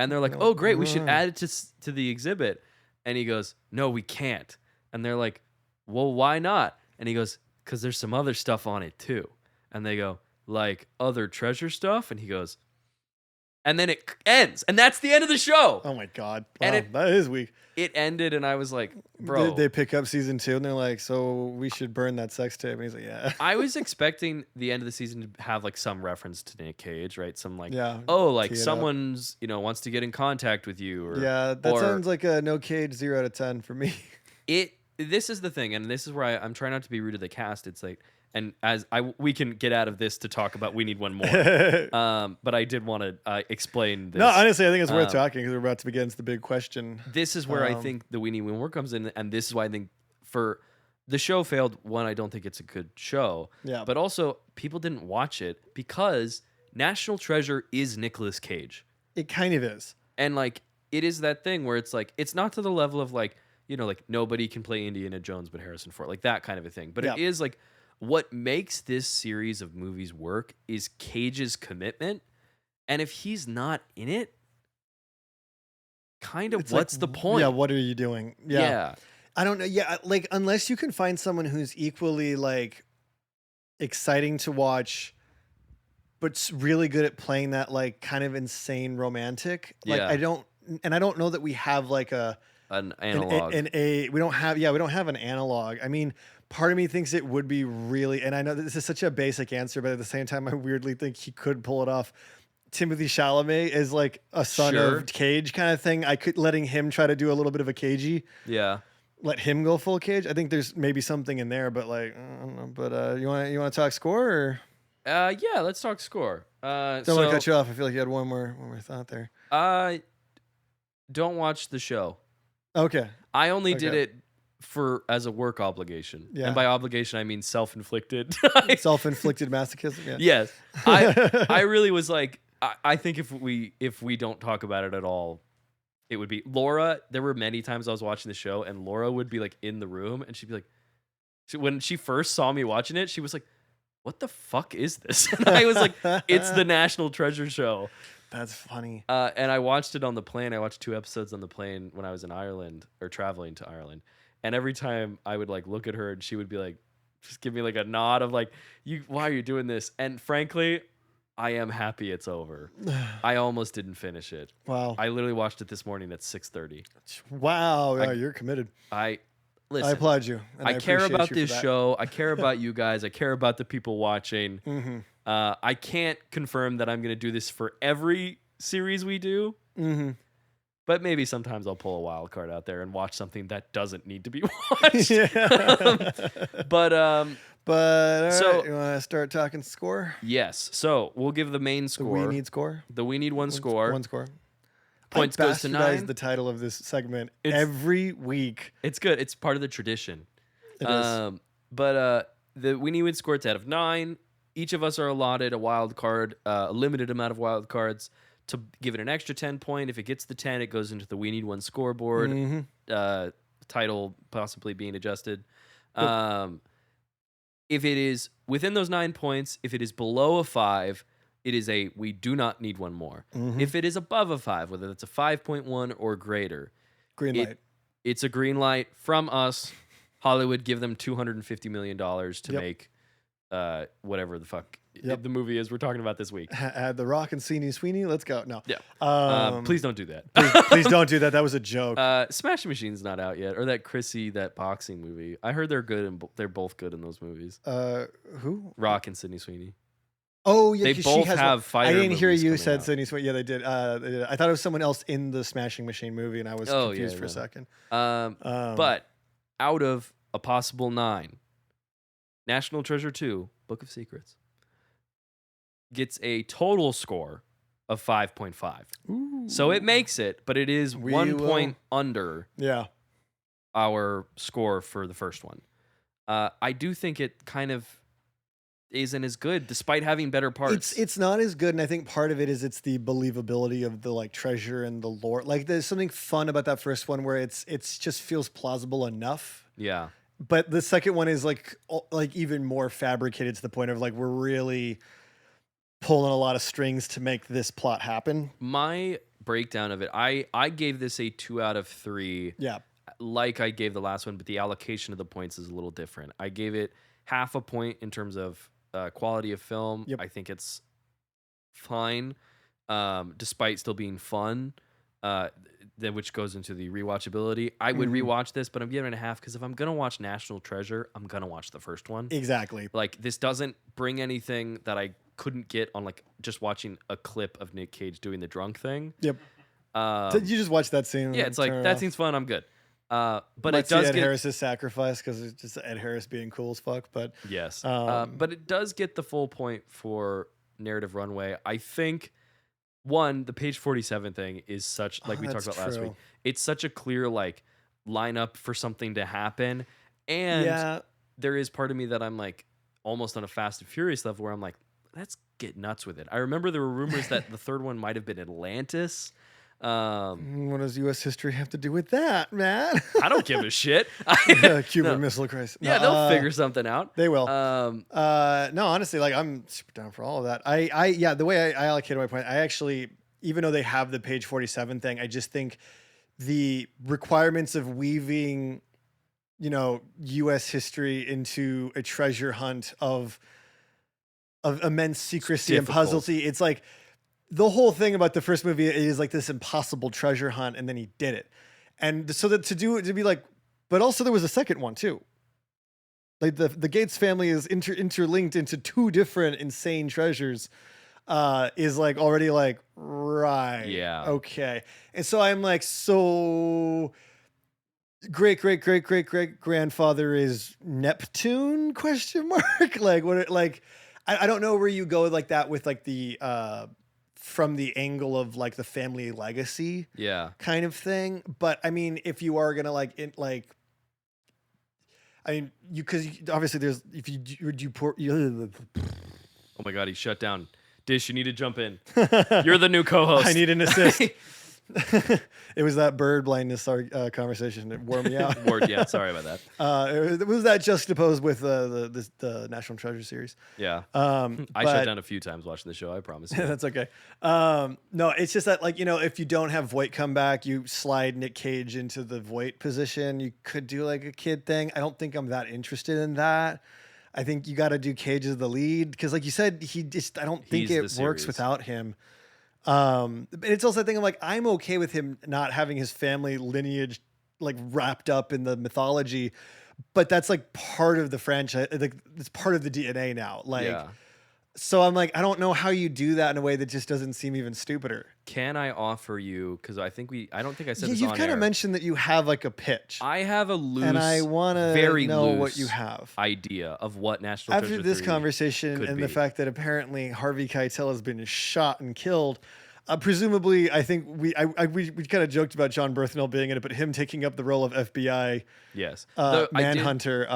And they're like, oh, great, we should add it to the exhibit. And he goes, no, we can't. And they're like, well, why not? And he goes, because there's some other stuff on it too. And they go, like other treasure stuff? And he goes, and then it ends. And that's the end of the show. Oh my God. Wow, and that is weak. It ended, and I was like, bro. They pick up season 2, and they're like, so we should burn that sex tape. And he's like, yeah. I was expecting the end of the season to have like some reference to Nic Cage, right? Some like, like someone's, wants to get in contact with you. Or, that sounds like a no Cage 0 out of 10 for me. This is the thing, and this is where I'm trying not to be rude to the cast. It's like, and we can get out of this to talk about We Need One More. But I did want to explain this. No, honestly, I think it's worth talking because we're about to begin into the big question. This is where I think the We Need One More comes in, and this is why I think for the show failed. One, I don't think it's a good show. Yeah. But also, people didn't watch it because National Treasure is Nicolas Cage. It kind of is. And like, it is that thing where it's like, it's not to the level of like, like nobody can play Indiana Jones but Harrison Ford, like that kind of a thing. But it is like, what makes this series of movies work is Cage's commitment. And if he's not in it, kind of it's what's the point? Yeah, what are you doing? Yeah. I don't know. Yeah, like unless you can find someone who's equally like exciting to watch, but really good at playing that like kind of insane romantic. Like I don't know that we have like an analog. We don't have an analog. I mean, part of me thinks it would be really, and I know this is such a basic answer, but at the same time, I weirdly think he could pull it off. Timothy Chalamet is like a son of Cage kind of thing. I could letting him try to do a little bit of a Cagey. Yeah. Let him go full Cage. I think there's maybe something in there, but like, I don't know. But you want to talk score or? Yeah, let's talk score. Don't want to cut you off. I feel like you had one more thought there. Don't watch the show. Okay. I only did it as a work obligation. Yeah. And by obligation, I mean self-inflicted. Self-inflicted masochism. Yeah. Yes. I really was like, I think if we don't talk about it at all, it would be Laura. There were many times I was watching the show and Laura would be like in the room and she'd be like, when she first saw me watching it, she was like, what the fuck is this? And I was like, it's the National Treasure show. That's funny. And I watched it on the plane. I watched 2 episodes on the plane when I was in Ireland or traveling to Ireland. And every time I would like look at her and she would be like, just give me like a nod of like, why are you doing this? And frankly, I am happy it's over. I almost didn't finish it. Wow. I literally watched it this morning at 6:30. Wow. You're committed. Listen, I applaud you. I care about this show. I care about you guys. I care about the people watching. Mm-hmm. I can't confirm that I'm going to do this for every series we do. Mm-hmm. But maybe sometimes I'll pull a wild card out there and watch something that doesn't need to be watched. But all right, you want to start talking score? Yes. So we'll give the main score. The We Need score. The We Need one score. One score. Points goes to 9. The title of this segment every week. It's good. It's part of the tradition. It is. But the We Need one score, it's out of 9. Each of us are allotted a wild card, a limited amount of wild cards to give it an extra 10 point. If it gets the 10, it goes into the We Need One scoreboard. Title possibly being adjusted. If it is within those 9 points, if it is below a 5, it is a we do not need one more. If it is above a 5, whether it's a 5.1 or greater, green light. It's a green light from us. Hollywood, give them $250 million to make whatever the fuck the movie is we're talking about this week. Add The Rock and Sweeney. Let's go. No. Yeah. Please don't do that. Please don't do that. That was a joke. Smashing Machine's not out yet. Or that that boxing movie. I heard they're good and they're both good in those movies. Who? Rock and Sydney Sweeney. Oh, yeah. They both have fighter. I didn't hear you said out. Sydney Sweeney. Yeah, they did. I thought it was someone else in the Smashing Machine movie, and I was confused for a second. But out of a possible 9, National Treasure 2, Book of Secrets, gets a total score of 5.5. So it makes it, but it is 1 point under our score for the first one. I do think it kind of isn't as good despite having better parts. It's not as good, and I think part of it is it's the believability of the like treasure and the lore. Like there's something fun about that first one where it's just feels plausible enough. Yeah. But the second one is like even more fabricated to the point of like we're really pulling a lot of strings to make this plot happen. My breakdown of it, I gave this a 2 out of 3. Yeah. Like I gave the last one, but the allocation of the points is a little different. I gave it half a point in terms of quality of film. Yep. I think it's fine, despite still being fun. Which goes into the rewatchability. I would rewatch this, but I'm giving it a half because if I'm gonna watch National Treasure, I'm gonna watch the first one. Exactly. Like this doesn't bring anything that I couldn't get on like just watching a clip of Nic Cage doing the drunk thing. Yep. Did you just watch that scene? Yeah, it's like that seems fun. I'm good. But Let's it does see Ed get Harris's sacrifice because it's just Ed Harris being cool as fuck. But yes, but it does get the full point for narrative runway. I think the page 47 thing is such like we talked about last week. It's such a clear like lineup for something to happen, and there is part of me that I'm like almost on a Fast and Furious level where I'm like, let's get nuts with it. I remember there were rumors that the third one might have been Atlantis. What does U.S. history have to do with that, man? I don't give a shit. Cuban Missile Crisis. Yeah, they'll figure something out. They will. No, honestly, like I'm super down for all of that. The way I allocated my point, I actually, even though they have the page 47 thing, I just think the requirements of weaving, U.S. history into a treasure hunt of immense secrecy and puzzlesy. It's like, the whole thing about the first movie is like this impossible treasure hunt, and then he did it. And so that to be like, but also there was a second one too. Like the Gates family is interlinked into 2 different insane treasures, is like already like, right. Yeah. Okay. And so I'm like, so great grandfather is Neptune ? Like what? Like I don't know where you go like that with like the from the angle of like the family legacy kind of thing. But I mean, if you are going to because obviously there's, if you pour, oh my God, he shut down. Dish, you need to jump in. You're the new co-host. I need an assist. It was that bird blindness conversation that wore me out. Yeah, sorry about that. It was that juxtaposed with the National Treasure series. Yeah. I shut down a few times watching the show, I promise you. That's okay. No, it's just that, like, if you don't have Voight come back, you slide Nic Cage into the Voight position. You could do like a kid thing. I don't think I'm that interested in that. I think you got to do Cage as the lead because, like you said, I don't think it works without him. But it's also a thing of like, I'm okay with him not having his family lineage like wrapped up in the mythology, but that's like part of the franchise. Like it's part of the DNA now. Like, so I'm like, I don't know how you do that in a way that just doesn't seem even stupider. Can I offer you, because I don't think I said this you've on kind air. of mentioned that you have like a pitch. I have a loose, and I want to know what you have. Idea of what National After Treasure this 3 conversation and the fact that apparently Harvey Keitel has been shot and killed. Presumably, I think we kind of joked about John Berthnell being in it, but him taking up the role of FBI manhunter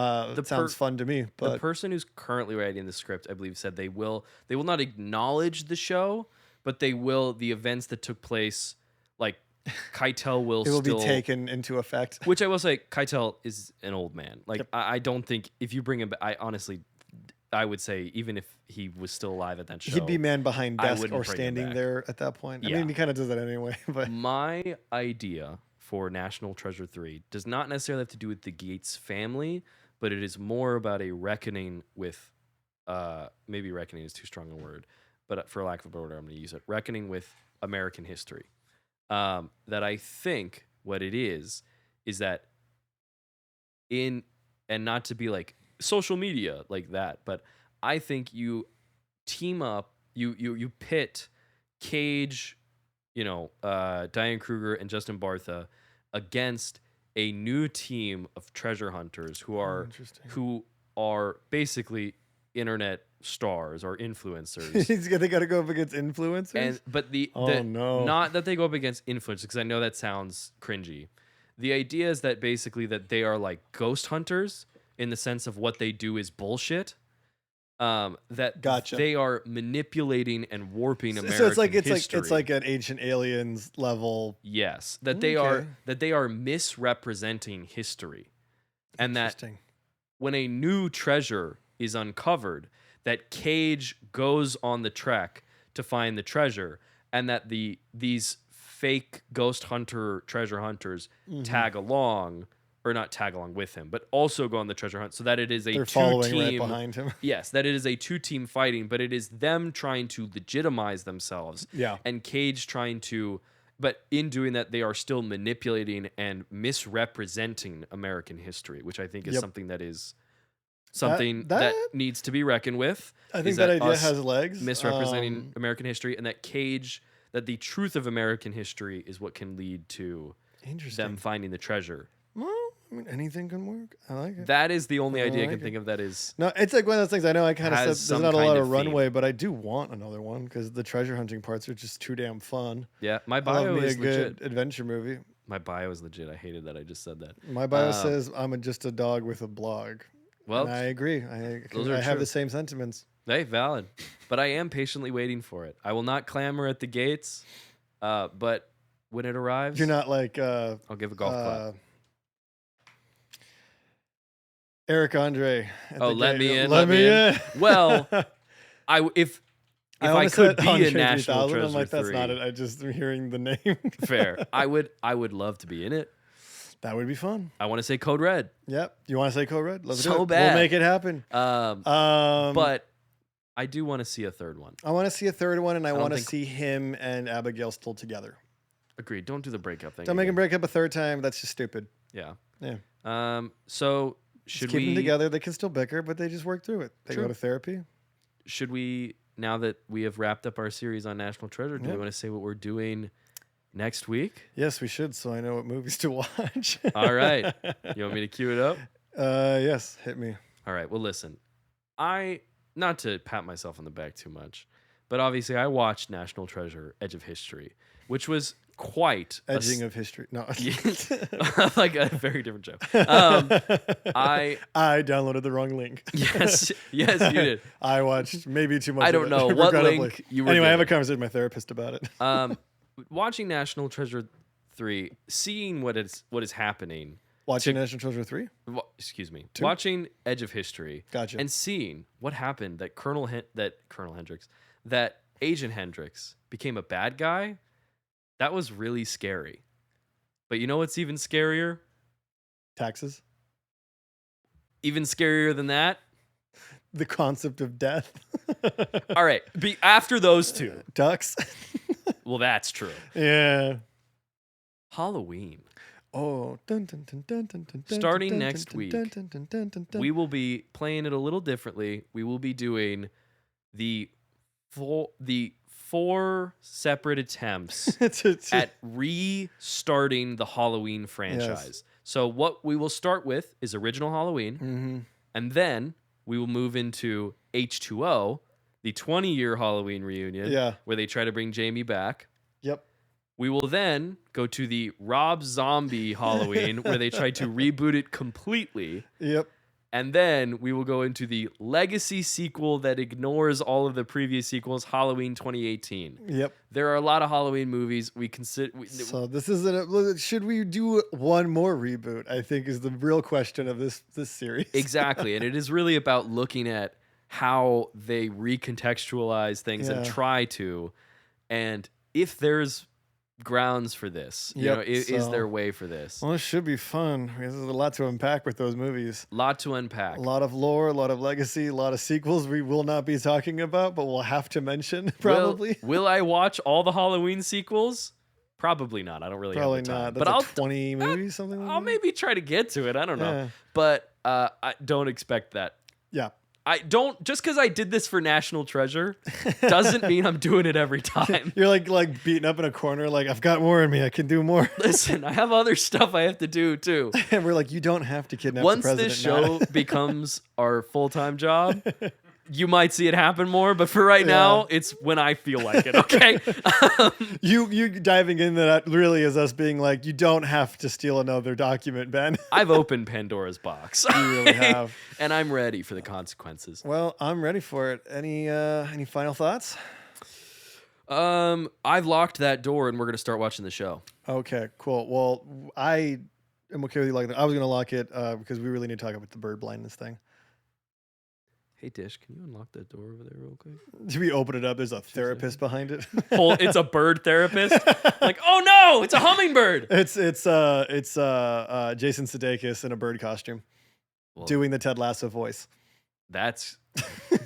sounds fun to me. But the person who's currently writing the script, I believe, said they will not acknowledge the show, but they will, the events that took place, like Keitel will it will still be taken into effect. Which I will say, Keitel is an old man. Like, Yep. I don't think if you bring him back, I would say even if he was still alive at that show, He'd be man behind desk wouldn't or bring him standing back. there at that point. I Yeah. mean, he kind of does that anyway. But My idea for National Treasure 3 does not necessarily have to do with the Gates family, but it is more about a reckoning with, maybe reckoning is too strong a word, but for lack of a better word, I'm going to use it. Reckoning with American history. That I think what it is that and not to be like social media like that, but I think you team up, you pit Cage, Diane Kruger and Justin Bartha against a new team of treasure hunters who are basically internet stars or influencers. They got to go up against influencers. But no, not that they go up against influencers, because I know that sounds cringy. The idea is that basically that they are like ghost hunters in the sense of what they do is bullshit. That Gotcha. They are manipulating and warping American so it's like history. it's like an Ancient Aliens level. Yes, that they are misrepresenting history, and that when a new treasure is uncovered, that Cage goes on the trek to find the treasure, and that these fake ghost hunter treasure hunters tag along. Or not tag along with him, but also go on the treasure hunt, so that it is a two-team right behind him. Yes, that it is a two-team fighting, but it is them trying to legitimize themselves. Yeah. And Cage trying to, but in doing that, they are still manipulating and misrepresenting American history, which I think is something that is something that needs to be reckoned with. I think that idea has legs. Misrepresenting American history, and that Cage, that the truth of American history is what can lead to them finding the treasure. Well, I mean, anything can work. I like it. That is the only idea I can think of that is... No, it's like one of those things. I know I kind of said has there's some not a lot kind of of runway, theme. but I do want another one because the treasure hunting parts are just too damn fun. Yeah, my I bio love me is a legit. good adventure movie. My bio is legit. I hated that I just said that. My bio says I'm just a dog with a blog. Well, and I agree. those are I have true. the same sentiments. Hey, valid. But I am patiently waiting for it. I will not clamor at the gates, but when it arrives... You're not like... I'll give a golf clap. Eric Andre. Let me in. Let me in. Well, if I could be Andre a National 3000, Treasure I'm like, that's 3, not it. I just am hearing the name. fair. I would love to be in it. That would be fun. I want to say Code Red. Yep. You want to say Code Red? Let's do So it. bad. We'll make it happen. But I do want to see a third one. I want to see a third one, and I want to think- see him and Abigail still together. Agreed. Don't do the breakup thing. Don't make again. them break up a third time. That's just stupid. Yeah. Yeah. So Just should keep we them together. They can still bicker, but they just work through it. They True. go to therapy. Should we, now that we have wrapped up our series on National Treasure, do we Yep. want to say what we're doing next week? Yes, we should, so I know what movies to watch. All right. You want me to cue it up? Yes, hit me. All right. Well, listen, not to pat myself on the back too much, but obviously I watched National Treasure: Edge of History, which was quite Edging of history. No. like a very different show. I downloaded the wrong link. yes, you did. I watched maybe too much. I of don't it, know what regrettably. link you were. Anyway, I have a given. conversation with my therapist about it. Watching National Treasure 3, seeing what is happening. Watching National Treasure 3? Excuse me. 2? Watching Edge of History. Gotcha. And seeing what happened that that Agent Hendricks became a bad guy. That was really scary. But you know what's even scarier? Taxes? Even scarier than that? The concept of death? All right. After those two. Ducks? Well, that's true. Yeah. Halloween. Oh. Starting next week, we will be playing it a little differently. We will be doing the four separate attempts at restarting the Halloween franchise. Yes. So what we will start with is original Halloween, and then we will move into H2O, the 20-year Halloween reunion, where they try to bring Jamie back. Yep. We will then go to the Rob Zombie Halloween, where they try to reboot it completely. Yep. And then we will go into the legacy sequel that ignores all of the previous sequels, Halloween 2018. Yep. There are a lot of Halloween movies. So this isn't. Should we do one more reboot? I think is the real question of this series. Exactly, and it is really about looking at how they recontextualize things and try to, and if there's grounds for this, is there a way for this? Well, it should be fun because there's a lot to unpack with those movies. Lot to unpack. A lot of lore, a lot of legacy, a lot of sequels we will not be talking about, but we'll have to mention probably. Will I watch all the Halloween sequels? Probably not. I don't really have the time. Not. That's but I'll 20 movies, something like I'll maybe try to get to it. I don't know. But I don't expect that. Yeah. I don't, just because I did this for National Treasure doesn't mean I'm doing it every time. You're like beating up in a corner, like, I've got more in me, I can do more. Listen, I have other stuff I have to do too. And we're like, you don't have to kidnap Once the president. This show becomes our full-time job, you might see it happen more, but for right now, it's when I feel like it, okay? You diving in that really is us being like, you don't have to steal another document, Ben. I've opened Pandora's box. You really have. And I'm ready for the consequences. Well, I'm ready for it. Any final thoughts? I've locked that door and we're going to start watching the show. Okay, cool. Well, I am okay with you locking it. I was going to lock it because we really need to talk about the bird blindness thing. Hey, Dish, can you unlock that door over there real quick? Should we open it up? There's a therapist behind it. It's a bird therapist? Like, oh no, it's a hummingbird. It's Jason Sudeikis in a bird costume doing the Ted Lasso voice. That's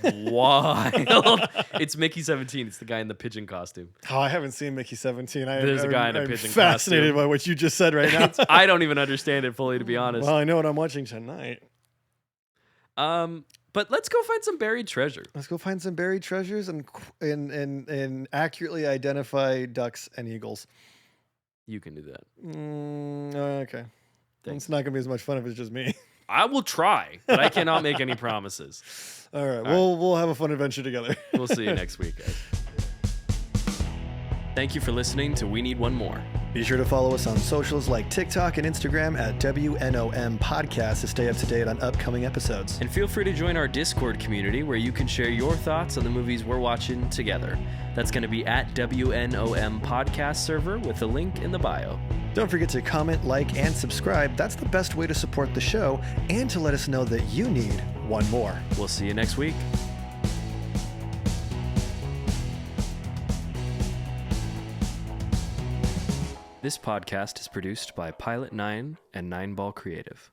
wild. It's Mickey 17. It's the guy in the pigeon costume. Oh, I haven't seen Mickey 17. There's a guy in a pigeon costume. I'm fascinated by what you just said right now. I don't even understand it fully, to be honest. Well, I know what I'm watching tonight. But let's go find some buried treasure. Let's go find some buried treasures and accurately identify ducks and eagles. You can do that. Okay. It's not going to be as much fun if it's just me. I will try, but I cannot make any promises. All right. We'll have a fun adventure together. We'll see you next week, guys. Thank you for listening to We Need One More. Be sure to follow us on socials like TikTok and Instagram at WNOM Podcast to stay up to date on upcoming episodes. And feel free to join our Discord community where you can share your thoughts on the movies we're watching together. That's going to be at WNOM Podcast server with the link in the bio. Don't forget to comment, like, and subscribe. That's the best way to support the show and to let us know that you need one more. We'll see you next week. This podcast is produced by Pilot 9 and 9 Ball Creative.